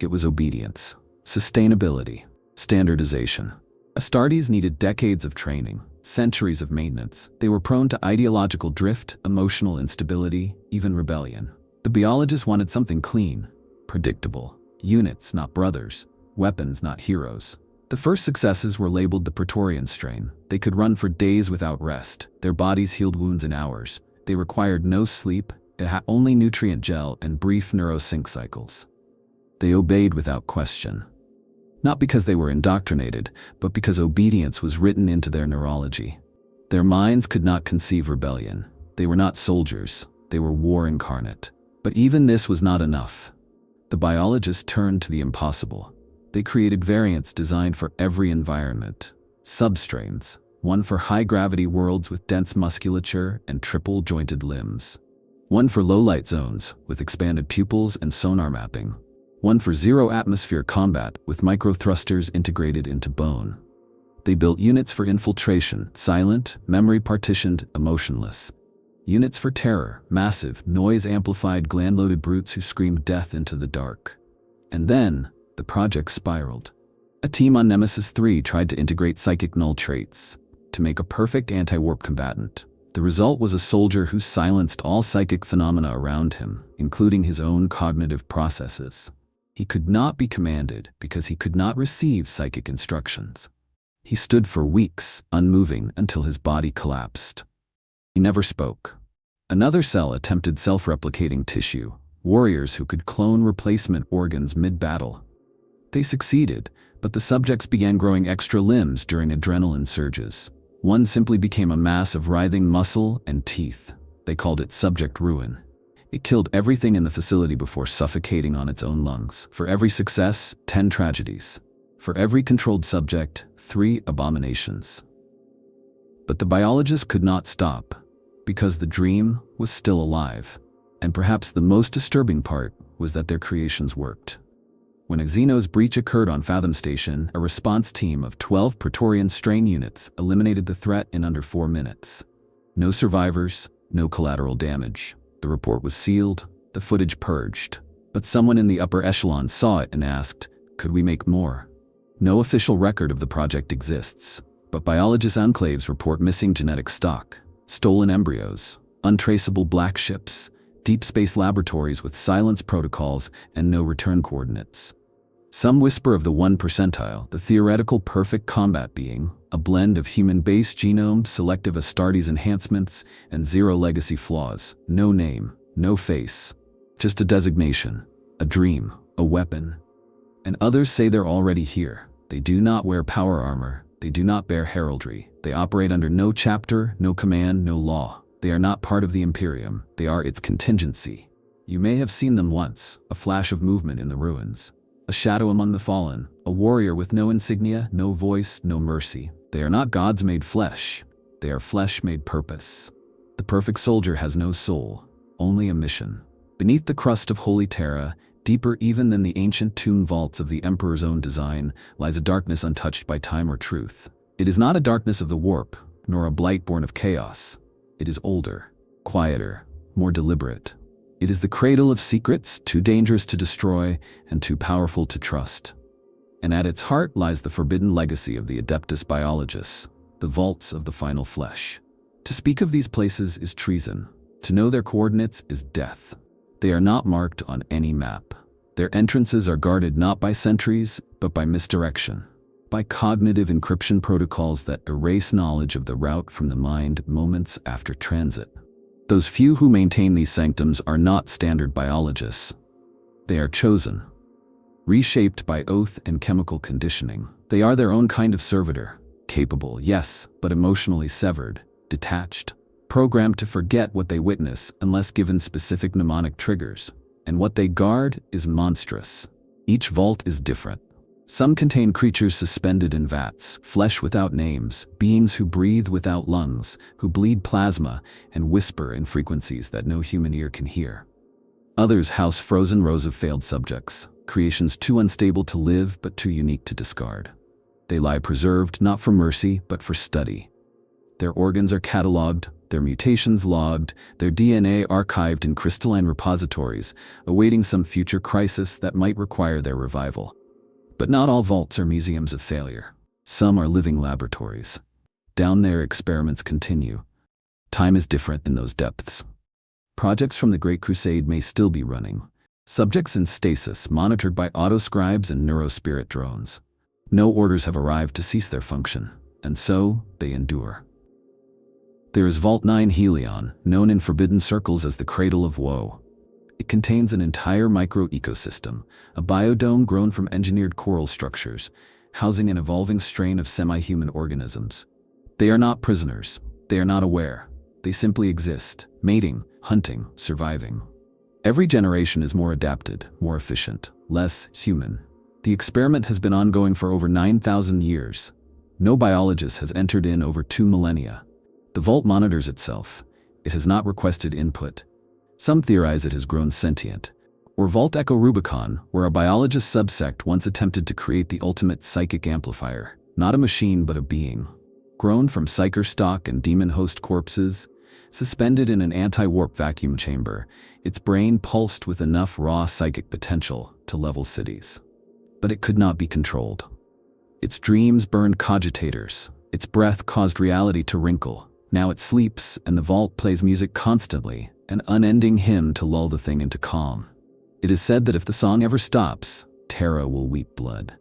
It was obedience, sustainability, standardization. Astartes needed decades of training, centuries of maintenance. They were prone to ideological drift, emotional instability, even rebellion. The biologists wanted something clean, predictable. Units, not brothers. Weapons, not heroes. The first successes were labeled the Praetorian strain. They could run for days without rest. Their bodies healed wounds in hours. They required no sleep, only nutrient gel and brief neurosync cycles. They obeyed without question. Not because they were indoctrinated, but because obedience was written into their neurology. Their minds could not conceive rebellion. They were not soldiers. They were war incarnate. But even this was not enough. The biologists turned to the impossible. They created variants designed for every environment. Substrains, one for high-gravity worlds with dense musculature and triple-jointed limbs, one for low-light zones with expanded pupils and sonar mapping, one for zero-atmosphere combat with micro-thrusters integrated into bone. They built units for infiltration, silent, memory-partitioned, emotionless. Units for terror, massive, noise-amplified, gland-loaded brutes who screamed death into the dark. And then, the project spiraled. A team on Nemesis 3 tried to integrate psychic null traits to make a perfect anti-warp combatant. The result was a soldier who silenced all psychic phenomena around him, including his own cognitive processes. He could not be commanded because he could not receive psychic instructions. He stood for weeks, unmoving, until his body collapsed. He never spoke. Another cell attempted self-replicating tissue, warriors who could clone replacement organs mid-battle. They succeeded, but the subjects began growing extra limbs during adrenaline surges. One simply became a mass of writhing muscle and teeth. They called it Subject Ruin. It killed everything in the facility before suffocating on its own lungs. For every success, 10 tragedies. For every controlled subject, 3 abominations. But the biologists could not stop, because the dream was still alive. And perhaps the most disturbing part was that their creations worked. When a Xenos breach occurred on Fathom Station, a response team of 12 Praetorian strain units eliminated the threat in under 4 minutes. No survivors, no collateral damage. The report was sealed, the footage purged. But someone in the upper echelon saw it and asked, could we make more? No official record of the project exists, but biologist enclaves report missing genetic stock, stolen embryos, untraceable black ships, deep space laboratories with silence protocols and no return coordinates. Some whisper of the 1 percentile, the theoretical perfect combat being, a blend of human-based genome, selective Astartes enhancements, and zero legacy flaws. No name, no face. Just a designation, a dream, a weapon. And others say they're already here. They do not wear power armor. They do not bear heraldry. They operate under no chapter, no command, no law. They are not part of the Imperium. They are its contingency. You may have seen them once, a flash of movement in the ruins. A shadow among the fallen, a warrior with no insignia, no voice, no mercy. They are not gods made flesh. They are flesh made purpose. The perfect soldier has no soul, only a mission. Beneath the crust of Holy Terra, deeper even than the ancient tomb vaults of the Emperor's own design, lies a darkness untouched by time or truth. It is not a darkness of the warp, nor a blight born of chaos. It is older, quieter, more deliberate. It is the cradle of secrets, too dangerous to destroy and too powerful to trust. And at its heart lies the forbidden legacy of the Adeptus Biologis, the vaults of the final flesh. To speak of these places is treason. To know their coordinates is death. They are not marked on any map. Their entrances are guarded not by sentries, but by misdirection, by cognitive encryption protocols that erase knowledge of the route from the mind moments after transit. Those few who maintain these sanctums are not standard biologists. They are chosen, reshaped by oath and chemical conditioning. They are their own kind of servitor, capable, yes, but emotionally severed, detached, programmed to forget what they witness unless given specific mnemonic triggers. And what they guard is monstrous. Each vault is different. Some contain creatures suspended in vats, flesh without names, beings who breathe without lungs, who bleed plasma and whisper in frequencies that no human ear can hear. Others house frozen rows of failed subjects, creations too unstable to live but too unique to discard. They lie preserved not for mercy but for study. Their organs are catalogued, their mutations logged, their DNA archived in crystalline repositories, awaiting some future crisis that might require their revival. But not all vaults are museums of failure. Some are living laboratories. Down there, experiments continue. Time is different in those depths. Projects from the Great Crusade may still be running. Subjects in stasis monitored by autoscribes and neurospirit drones. No orders have arrived to cease their function, and so they endure. There is Vault 9 Helion, known in forbidden circles as the Cradle of Woe. It contains an entire micro-ecosystem, a biodome grown from engineered coral structures, housing an evolving strain of semi-human organisms. They are not prisoners. They are not aware. They simply exist, mating, hunting, surviving. Every generation is more adapted, more efficient, less human. The experiment has been ongoing for over 9,000 years. No biologist has entered in over 2 millennia. The vault monitors itself. It has not requested input. Some theorize it has grown sentient. Or Vault Echo Rubicon, where a biologist subsect once attempted to create the ultimate psychic amplifier. Not a machine, but a being. Grown from psyker stock and demon host corpses, suspended in an anti-warp vacuum chamber, its brain pulsed with enough raw psychic potential to level cities. But it could not be controlled. Its dreams burned cogitators. Its breath caused reality to wrinkle. Now it sleeps, and the vault plays music constantly, an unending hymn to lull the thing into calm. It is said that if the song ever stops, Terra will weep blood.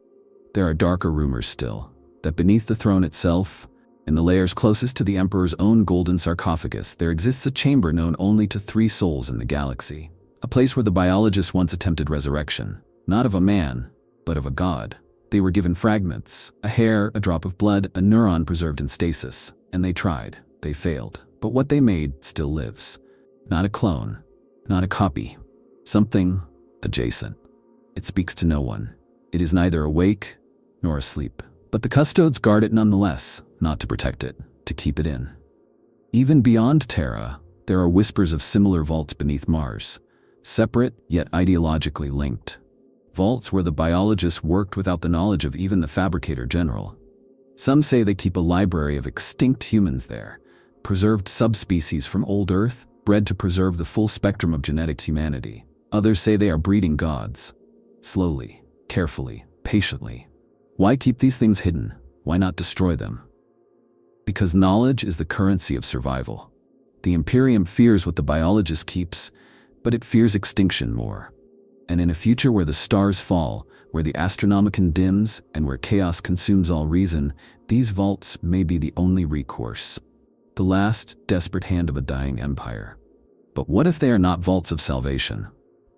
There are darker rumors still, that beneath the throne itself, in the layers closest to the Emperor's own golden sarcophagus, there exists a chamber known only to 3 souls in the galaxy. A place where the biologists once attempted resurrection, not of a man, but of a god. They were given fragments, a hair, a drop of blood, a neuron preserved in stasis, and they tried. They failed. But what they made still lives. Not a clone, not a copy. Something adjacent. It speaks to no one. It is neither awake nor asleep. But the custodes guard it nonetheless, not to protect it, to keep it in. Even beyond Terra, there are whispers of similar vaults beneath Mars, separate yet ideologically linked. Vaults where the biologists worked without the knowledge of even the fabricator general. Some say they keep a library of extinct humans there, preserved subspecies from old Earth, bred to preserve the full spectrum of genetic humanity. Others say they are breeding gods. Slowly, carefully, patiently. Why keep these things hidden? Why not destroy them? Because knowledge is the currency of survival. The Imperium fears what the biologist keeps, but it fears extinction more. And in a future where the stars fall, where the Astronomicon dims, and where chaos consumes all reason, these vaults may be the only recourse. The last, desperate hand of a dying empire. But what if they are not vaults of salvation?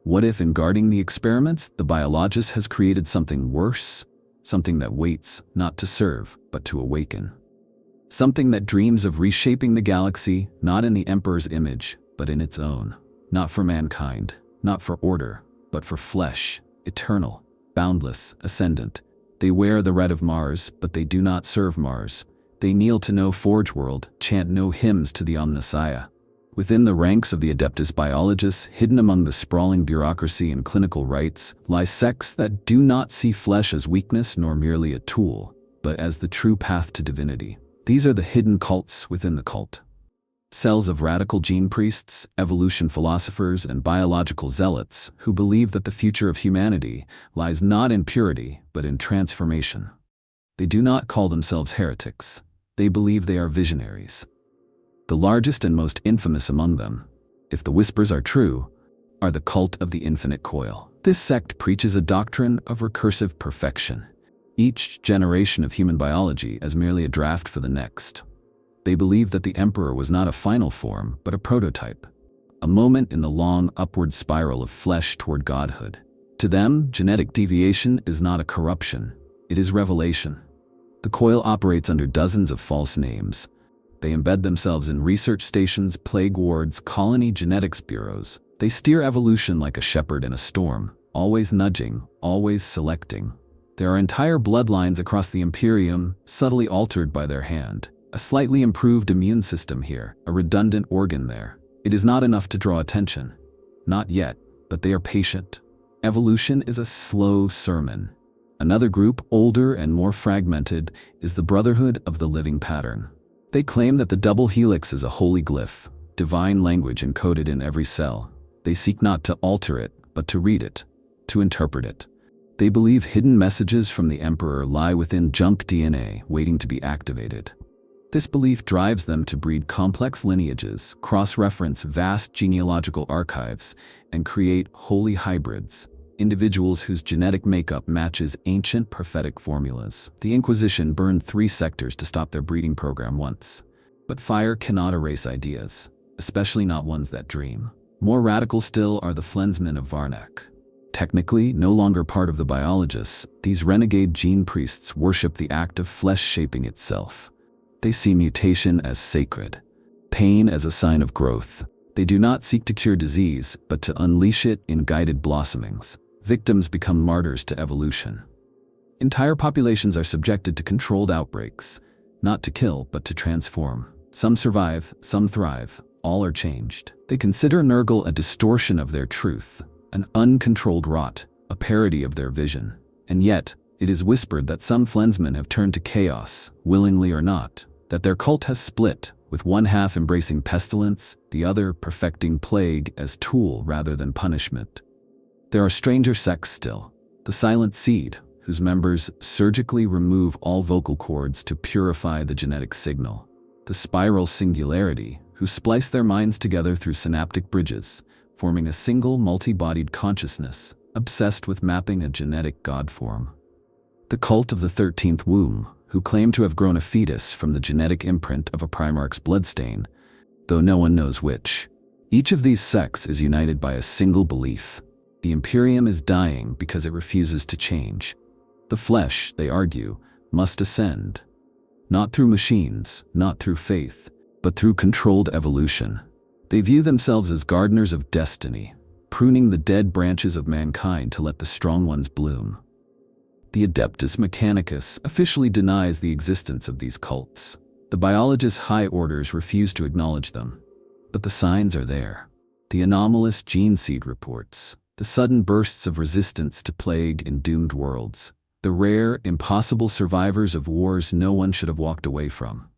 What if, in guarding the experiments, the biologist has created something worse? Something that waits, not to serve, but to awaken. Something that dreams of reshaping the galaxy, not in the Emperor's image, but in its own. Not for mankind, not for order, but for flesh, eternal, boundless, ascendant. They wear the red of Mars, but they do not serve Mars. They kneel to no forge world, chant no hymns to the Omnissiah. Within the ranks of the Adeptus Biologis, hidden among the sprawling bureaucracy and clinical rites, lie sects that do not see flesh as weakness nor merely a tool, but as the true path to divinity. These are the hidden cults within the cult. Cells of radical gene priests, evolution philosophers, and biological zealots who believe that the future of humanity lies not in purity, but in transformation. They do not call themselves heretics. They believe they are visionaries. The largest and most infamous among them, if the whispers are true, are the cult of the infinite coil. This sect preaches a doctrine of recursive perfection, each generation of human biology as merely a draft for the next. They believe that the Emperor was not a final form, but a prototype, a moment in the long upward spiral of flesh toward godhood. To them, genetic deviation is not a corruption, it is revelation. The coil operates under dozens of false names. They embed themselves in research stations, plague wards, colony genetics bureaus. They steer evolution like a shepherd in a storm, always nudging, always selecting. There are entire bloodlines across the Imperium, subtly altered by their hand. A slightly improved immune system here, a redundant organ there. It is not enough to draw attention. Not yet, but they are patient. Evolution is a slow sermon. Another group, older and more fragmented, is the Brotherhood of the Living Pattern. They claim that the double helix is a holy glyph, divine language encoded in every cell. They seek not to alter it, but to read it, to interpret it. They believe hidden messages from the Emperor lie within junk DNA waiting to be activated. This belief drives them to breed complex lineages, cross-reference vast genealogical archives, and create holy hybrids, individuals whose genetic makeup matches ancient prophetic formulas. The Inquisition burned 3 sectors to stop their breeding program once. But fire cannot erase ideas, especially not ones that dream. More radical still are the Flensmen of Varnak. Technically, no longer part of the biologists, these renegade gene priests worship the act of flesh shaping itself. They see mutation as sacred, pain as a sign of growth. They do not seek to cure disease, but to unleash it in guided blossomings. Victims become martyrs to evolution. Entire populations are subjected to controlled outbreaks, not to kill, but to transform. Some survive, some thrive, all are changed. They consider Nurgle a distortion of their truth, an uncontrolled rot, a parody of their vision. And yet, it is whispered that some Flensmen have turned to chaos, willingly or not, that their cult has split, with one half embracing pestilence, the other perfecting plague as tool rather than punishment. There are stranger sects still, the Silent Seed, whose members surgically remove all vocal cords to purify the genetic signal. The Spiral Singularity, who splice their minds together through synaptic bridges, forming a single multi-bodied consciousness, obsessed with mapping a genetic god form. The Cult of the 13th Womb, who claim to have grown a fetus from the genetic imprint of a Primarch's bloodstain, though no one knows which. Each of these sects is united by a single belief. The Imperium is dying because it refuses to change. The flesh, they argue, must ascend. Not through machines, not through faith, but through controlled evolution. They view themselves as gardeners of destiny, pruning the dead branches of mankind to let the strong ones bloom. The Adeptus Mechanicus officially denies the existence of these cults. The biologists' high orders refuse to acknowledge them. But the signs are there. The anomalous gene seed reports, the sudden bursts of resistance to plague in doomed worlds, the rare, impossible survivors of wars no one should have walked away from.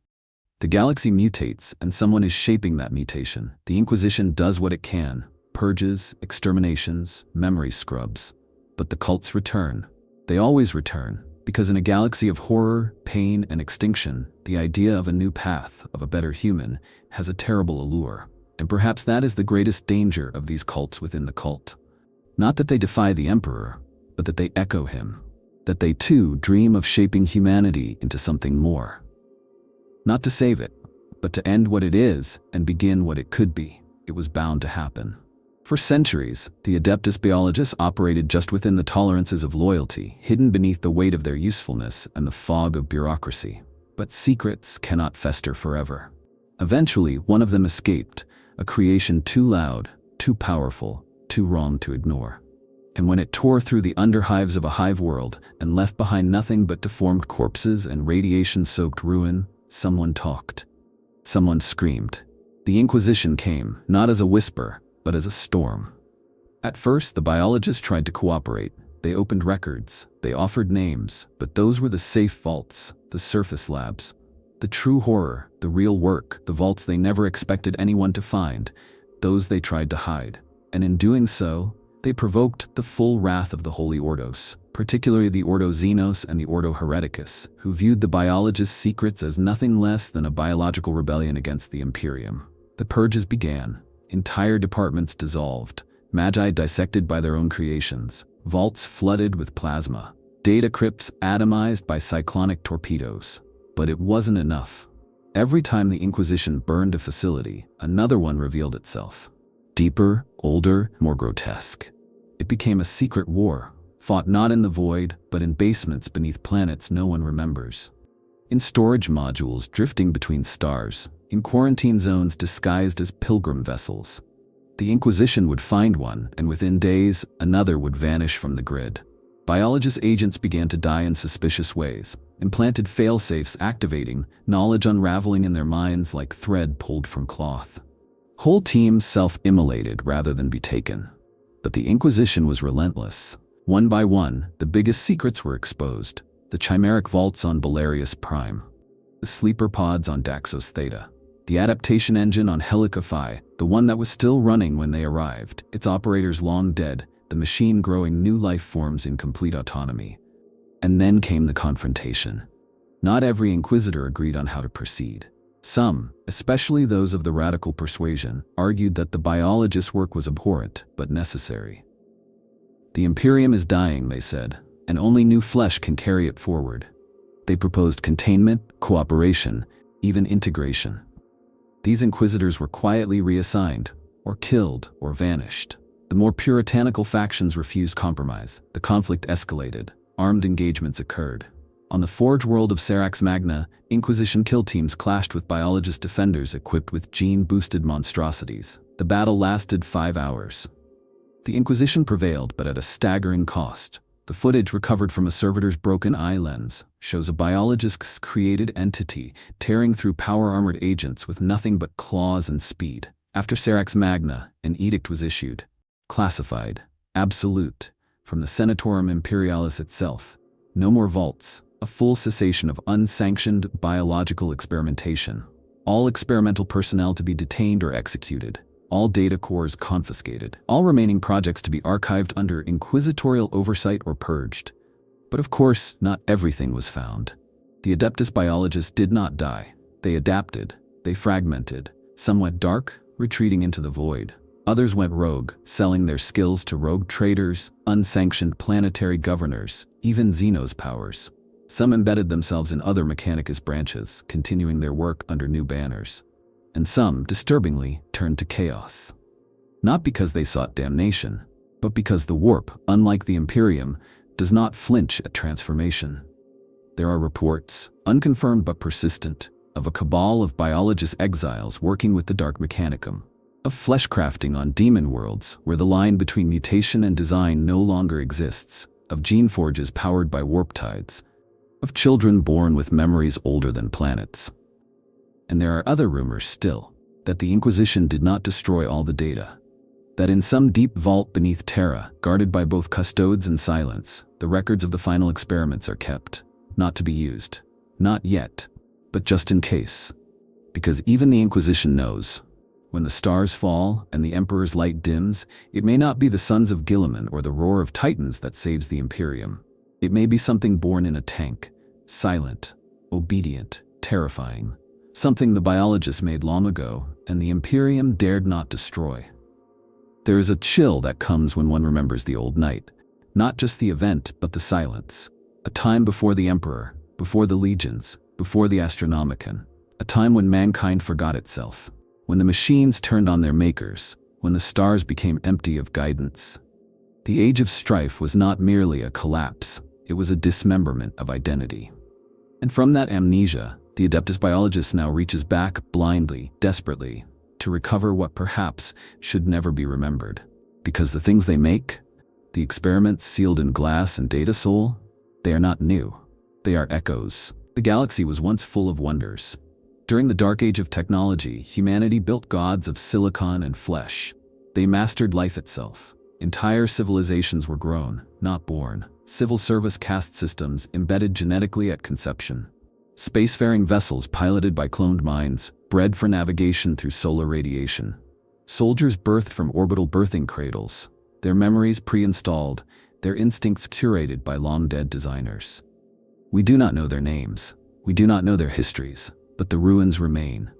The galaxy mutates, and someone is shaping that mutation. The Inquisition does what it can: purges, exterminations, memory scrubs. But the cults return. They always return, because in a galaxy of horror, pain, and extinction, the idea of a new path, of a better human, has a terrible allure. And perhaps that is the greatest danger of these cults within the cult. Not that they defy the Emperor, but that they echo him. That they too dream of shaping humanity into something more. Not to save it, but to end what it is and begin what it could be. It was bound to happen. For centuries, the Adeptus Biologis operated just within the tolerances of loyalty, hidden beneath the weight of their usefulness and the fog of bureaucracy. But secrets cannot fester forever. Eventually, one of them escaped, a creation too loud, too powerful, too wrong to ignore. And when it tore through the underhives of a hive world and left behind nothing but deformed corpses and radiation-soaked ruin, someone talked. Someone screamed. The Inquisition came, not as a whisper, but as a storm. At first, the biologists tried to cooperate. They opened records, they offered names, but those were the safe vaults, the surface labs. The true horror, the real work, the vaults they never expected anyone to find, those they tried to hide. And in doing so, they provoked the full wrath of the Holy Ordos, particularly the Ordo Xenos and the Ordo Hereticus, who viewed the biologists' secrets as nothing less than a biological rebellion against the Imperium. The purges began. Entire departments dissolved, magi dissected by their own creations, vaults flooded with plasma, data crypts atomized by cyclonic torpedoes. But it wasn't enough. Every time the Inquisition burned a facility, another one revealed itself. Deeper, older, more grotesque. It became a secret war, fought not in the void, but in basements beneath planets no one remembers. In storage modules drifting between stars, in quarantine zones disguised as pilgrim vessels. The Inquisition would find one, and within days, another would vanish from the grid. Biologist agents began to die in suspicious ways, implanted fail-safes activating, knowledge unraveling in their minds like thread pulled from cloth. Whole teams self-immolated rather than be taken. But the Inquisition was relentless. One by one, the biggest secrets were exposed. The chimeric vaults on Belarius Prime. The sleeper pods on Daxos Theta. The adaptation engine on Helica Phi, the one that was still running when they arrived, its operators long dead, the machine growing new life forms in complete autonomy. And then came the confrontation. Not every Inquisitor agreed on how to proceed. Some, especially those of the radical persuasion, argued that the biologist's work was abhorrent, but necessary. The Imperium is dying, they said, and only new flesh can carry it forward. They proposed containment, cooperation, even integration. These Inquisitors were quietly reassigned, or killed, or vanished. The more puritanical factions refused compromise. The conflict escalated. Armed engagements occurred. On the Forge world of Serax Magna, Inquisition kill teams clashed with biologist defenders equipped with gene-boosted monstrosities. The battle lasted 5 hours. The Inquisition prevailed, but at a staggering cost. The footage recovered from a servitor's broken eye lens shows a biologist's created entity tearing through power-armored agents with nothing but claws and speed. After Serax Magna, an edict was issued, classified, absolute, from the Senatorum Imperialis itself. No more vaults, a full cessation of unsanctioned biological experimentation. All experimental personnel to be detained or executed. All data cores confiscated. All remaining projects to be archived under inquisitorial oversight or purged. But of course, not everything was found. The Adeptus Biologis did not die. They adapted. They fragmented. Some went dark, retreating into the void. Others went rogue, selling their skills to rogue traders, unsanctioned planetary governors, even Xenos powers. Some embedded themselves in other Mechanicus branches, continuing their work under new banners. And some, disturbingly, turned to chaos. Not because they sought damnation, but because the warp, unlike the Imperium, does not flinch at transformation. There are reports, unconfirmed but persistent, of a cabal of biologist exiles working with the Dark Mechanicum, of fleshcrafting on demon worlds where the line between mutation and design no longer exists, of gene forges powered by warp tides, of children born with memories older than planets. And there are other rumors still, that the Inquisition did not destroy all the data. That in some deep vault beneath Terra, guarded by both custodes and silence, the records of the final experiments are kept, not to be used. Not yet, but just in case. Because even the Inquisition knows, when the stars fall and the Emperor's light dims, it may not be the sons of Guilliman or the roar of Titans that saves the Imperium. It may be something born in a tank, silent, obedient, terrifying. Something the biologists made long ago, and the Imperium dared not destroy. There is a chill that comes when one remembers the old night. Not just the event, but the silence. A time before the Emperor, before the legions, before the Astronomicon. A time when mankind forgot itself. When the machines turned on their makers. When the stars became empty of guidance. The age of strife was not merely a collapse. It was a dismemberment of identity. And from that amnesia, the Adeptus Biologis now reaches back blindly, desperately, to recover what perhaps should never be remembered. Because the things they make, the experiments sealed in glass and data soul, they are not new. They are echoes. The galaxy was once full of wonders. During the dark age of technology, humanity built gods of silicon and flesh. They mastered life itself. Entire civilizations were grown, not born. Civil service caste systems embedded genetically at conception. Spacefaring vessels piloted by cloned minds, bred for navigation through solar radiation. Soldiers birthed from orbital birthing cradles, their memories pre-installed, their instincts curated by long-dead designers. We do not know their names, we do not know their histories, but the ruins remain.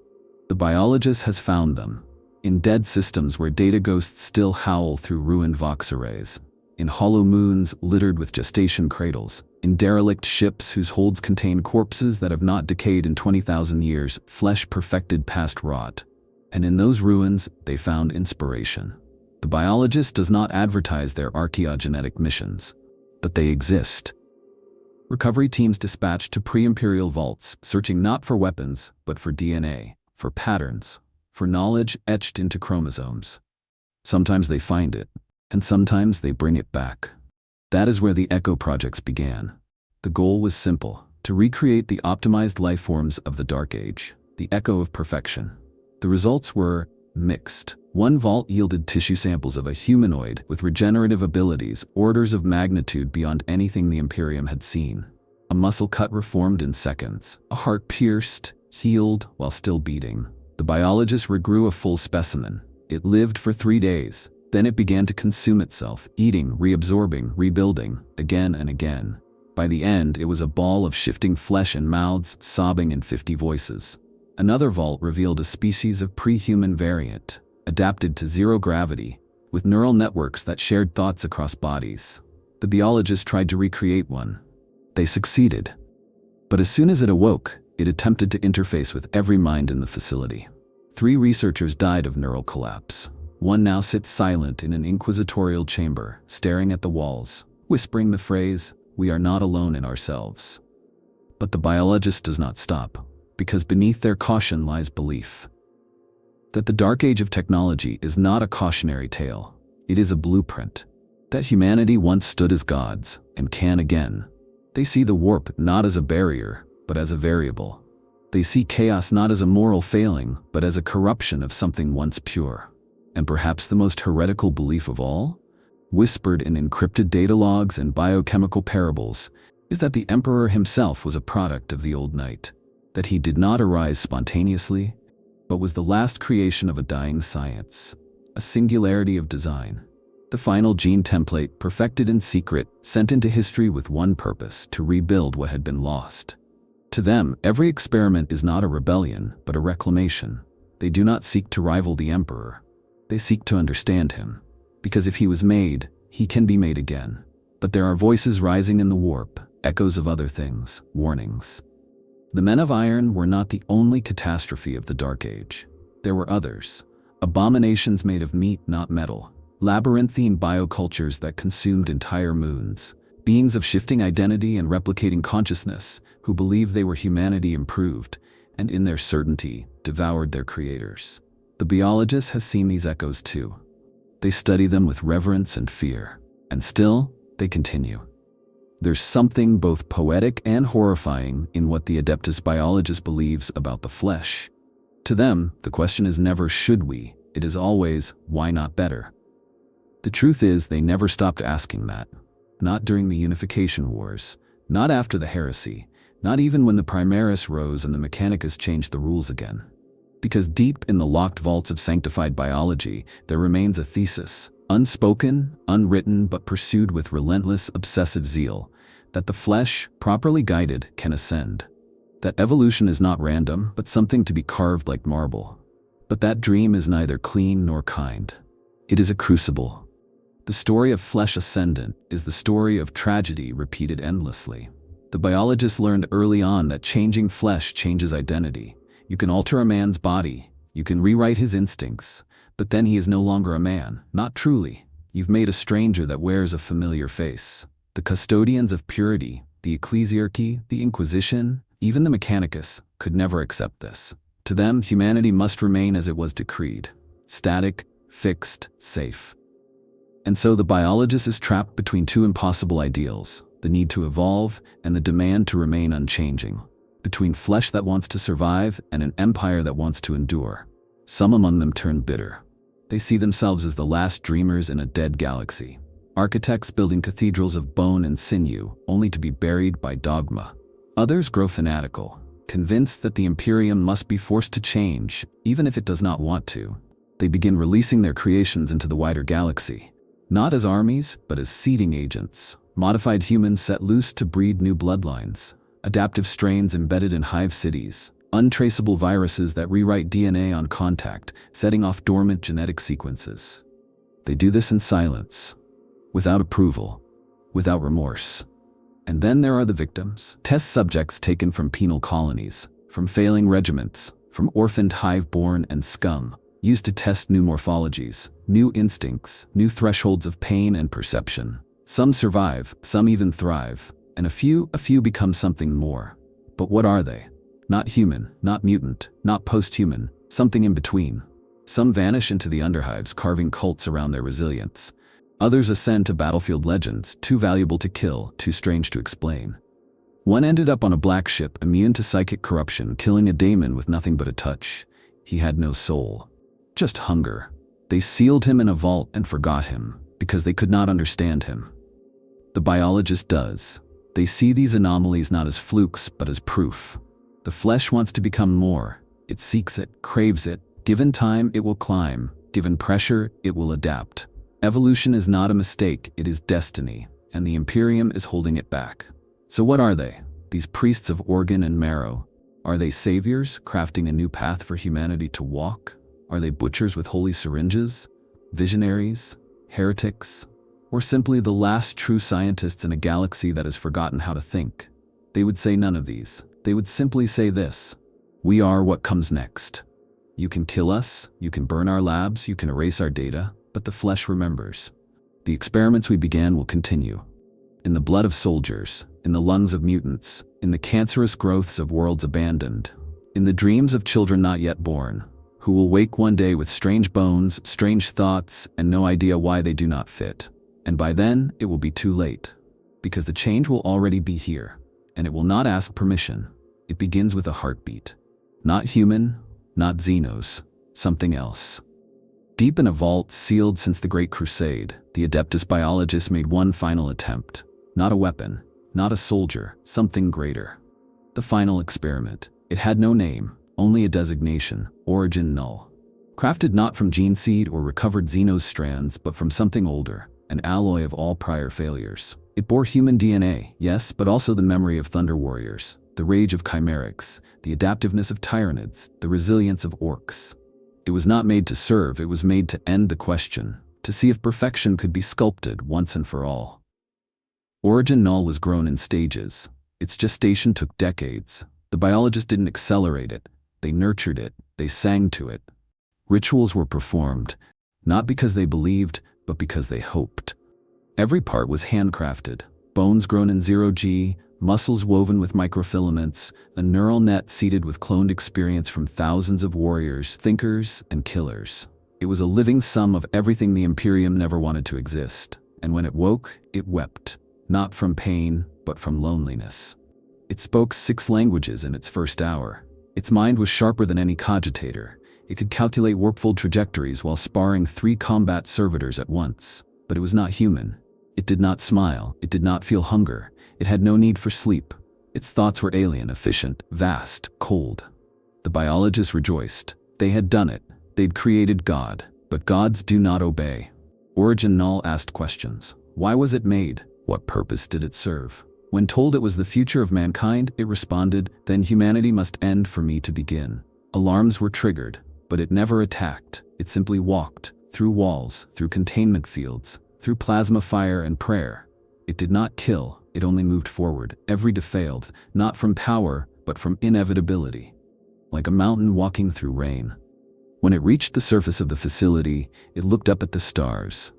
The biologist has found them, in dead systems where data ghosts still howl through ruined Vox arrays, in hollow moons littered with gestation cradles, in derelict ships whose holds contain corpses that have not decayed in 20,000 years, flesh perfected past rot. And in those ruins, they found inspiration. The biologist does not advertise their archaeogenetic missions, but they exist. Recovery teams dispatched to pre-imperial vaults, searching not for weapons, but for DNA, for patterns, for knowledge etched into chromosomes. Sometimes they find it, and sometimes they bring it back. That is where the Echo projects began. The goal was simple, to recreate the optimized life forms of the Dark Age, the echo of perfection. The results were mixed. One vault yielded tissue samples of a humanoid with regenerative abilities, orders of magnitude beyond anything the Imperium had seen. A muscle cut reformed in seconds, a heart pierced, healed while still beating. The biologist regrew a full specimen. It lived for 3 days. Then it began to consume itself, eating, reabsorbing, rebuilding, again and again. By the end, it was a ball of shifting flesh and mouths, sobbing in 50 voices. Another vault revealed a species of pre-human variant, adapted to zero gravity, with neural networks that shared thoughts across bodies. The biologists tried to recreate one. They succeeded. But as soon as it awoke, it attempted to interface with every mind in the facility. 3 researchers died of neural collapse. One now sits silent in an inquisitorial chamber, staring at the walls, whispering the phrase, "We are not alone in ourselves." But the biologist does not stop, because beneath their caution lies belief. That the dark age of technology is not a cautionary tale, it is a blueprint. that humanity once stood as gods and can again. They see the warp not as a barrier, but as a variable. They see chaos not as a moral failing, but as a corruption of something once pure. And perhaps the most heretical belief of all, whispered in encrypted data logs and biochemical parables, is that the Emperor himself was a product of the old night, that he did not arise spontaneously, but was the last creation of a dying science, a singularity of design, the final gene template perfected in secret, sent into history with one purpose: to rebuild what had been lost. To them, every experiment is not a rebellion, but a reclamation. They do not seek to rival the Emperor. They seek to understand him, because if he was made, he can be made again. But there are voices rising in the warp, echoes of other things, warnings. The Men of Iron were not the only catastrophe of the Dark Age. There were others, abominations made of meat, not metal, labyrinthine biocultures that consumed entire moons, beings of shifting identity and replicating consciousness who believed they were humanity improved, and in their certainty, devoured their creators. The biologist has seen these echoes too. They study them with reverence and fear, and still, they continue. There's something both poetic and horrifying in what the Adeptus Biologis believes about the flesh. To them, the question is never should we, it is always why not better. The truth is they never stopped asking that. Not during the Unification Wars, not after the heresy, not even when the Primaris rose and the Mechanicus changed the rules again. Because deep in the locked vaults of sanctified biology, there remains a thesis, unspoken, unwritten, but pursued with relentless, obsessive zeal, that the flesh, properly guided, can ascend. That evolution is not random, but something to be carved like marble. But that dream is neither clean nor kind. It is a crucible. The story of flesh ascendant is the story of tragedy repeated endlessly. The biologists learned early on that changing flesh changes identity. You can alter a man's body, you can rewrite his instincts, but then he is no longer a man, not truly. You've made a stranger that wears a familiar face. The custodians of purity, the ecclesiarchy, the Inquisition, even the Mechanicus, could never accept this. To them, humanity must remain as it was decreed, static, fixed, safe. And so the biologist is trapped between two impossible ideals, the need to evolve and the demand to remain unchanging, between flesh that wants to survive and an empire that wants to endure. Some among them turn bitter. They see themselves as the last dreamers in a dead galaxy. Architects building cathedrals of bone and sinew, only to be buried by dogma. Others grow fanatical, convinced that the Imperium must be forced to change, even if it does not want to. They begin releasing their creations into the wider galaxy, not as armies, but as seeding agents, modified humans set loose to breed new bloodlines, adaptive strains embedded in hive cities, untraceable viruses that rewrite DNA on contact, setting off dormant genetic sequences. They do this in silence, without approval, without remorse. And then there are the victims, test subjects taken from penal colonies, from failing regiments, from orphaned hive-born and scum, used to test new morphologies, new instincts, new thresholds of pain and perception. Some survive, some even thrive, and a few become something more. But what are they? Not human, not mutant, not post-human, something in between. Some vanish into the underhives, carving cults around their resilience. Others ascend to battlefield legends, too valuable to kill, too strange to explain. One ended up on a black ship, immune to psychic corruption, killing a daemon with nothing but a touch. He had no soul, just hunger. They sealed him in a vault and forgot him, because they could not understand him. The biologist does. They see these anomalies not as flukes, but as proof. The flesh wants to become more. It seeks it, craves it. Given time, it will climb. Given pressure, it will adapt. Evolution is not a mistake, it is destiny, and the Imperium is holding it back. So what are they? These priests of organ and marrow? Are they saviors, crafting a new path for humanity to walk? Are they butchers with holy syringes? Visionaries? Heretics? Or simply the last true scientists in a galaxy that has forgotten how to think? They would say none of these. They would simply say this: we are what comes next. You can kill us, you can burn our labs, you can erase our data, but the flesh remembers. The experiments we began will continue. In the blood of soldiers, in the lungs of mutants, in the cancerous growths of worlds abandoned, in the dreams of children not yet born, who will wake one day with strange bones, strange thoughts, and no idea why they do not fit. And by then, it will be too late. Because the change will already be here, and it will not ask permission. It begins with a heartbeat. Not human, not Xenos, something else. Deep in a vault sealed since the Great Crusade, the Adeptus Biologis made one final attempt. Not a weapon, not a soldier, something greater. The final experiment. It had no name, only a designation, origin null. Crafted not from gene seed or recovered Xenos strands, but from something older, an alloy of all prior failures. It bore human DNA, yes, but also the memory of Thunder Warriors, the rage of Chimerics, the adaptiveness of Tyranids, the resilience of Orcs. It was not made to serve, it was made to end the question, to see if perfection could be sculpted once and for all. Origin Null was grown in stages. Its gestation took decades. The biologists didn't accelerate it, they nurtured it, they sang to it. Rituals were performed, not because they believed, but because they hoped. Every part was handcrafted, bones grown in 0G, muscles woven with microfilaments, a neural net seeded with cloned experience from thousands of warriors, thinkers, and killers. It was a living sum of everything the Imperium never wanted to exist, and when it woke, it wept, not from pain, but from loneliness. It spoke 6 languages in its first hour. Its mind was sharper than any cogitator. It could calculate warpful trajectories while sparring 3 combat servitors at once. But it was not human. It did not smile. It did not feel hunger. It had no need for sleep. Its thoughts were alien, efficient, vast, cold. The biologists rejoiced. They had done it. They'd created God. But gods do not obey. Origin Null asked questions. Why was it made? What purpose did it serve? When told it was the future of mankind, it responded, then humanity must end for me to begin. Alarms were triggered, but it never attacked. It simply walked, through walls, through containment fields, through plasma fire and prayer. It did not kill, it only moved forward, every defailed, not from power, but from inevitability. Like a mountain walking through rain. When it reached the surface of the facility, it looked up at the stars.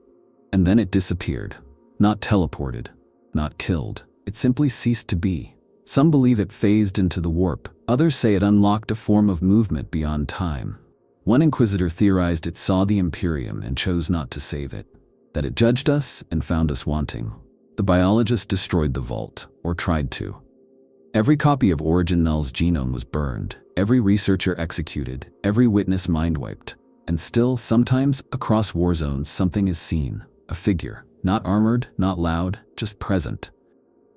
And then it disappeared. Not teleported, not killed. It simply ceased to be. Some believe it phased into the warp. Others say it unlocked a form of movement beyond time. One inquisitor theorized it saw the Imperium and chose not to save it. That it judged us and found us wanting. The biologists destroyed the vault, or tried to. Every copy of Origin Null's genome was burned, every researcher executed, every witness mind-wiped. And still, sometimes, across war zones, something is seen. A figure. Not armored, not loud, just present.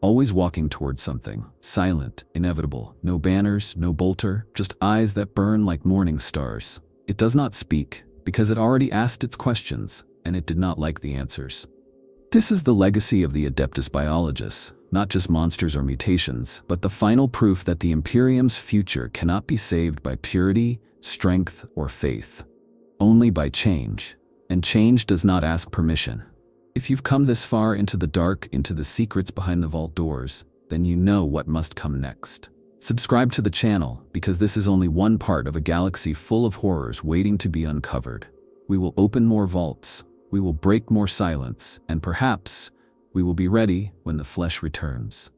Always walking towards something. Silent, inevitable. No banners, no bolter, just eyes that burn like morning stars. It does not speak, because it already asked its questions, and it did not like the answers. This is the legacy of the Adeptus Biologis, not just monsters or mutations, but the final proof that the Imperium's future cannot be saved by purity, strength, or faith. Only by change. And change does not ask permission. If you've come this far into the dark, into the secrets behind the vault doors, then you know what must come next. Subscribe to the channel, because this is only one part of a galaxy full of horrors waiting to be uncovered. We will open more vaults, we will break more silence, and perhaps we will be ready when the flesh returns.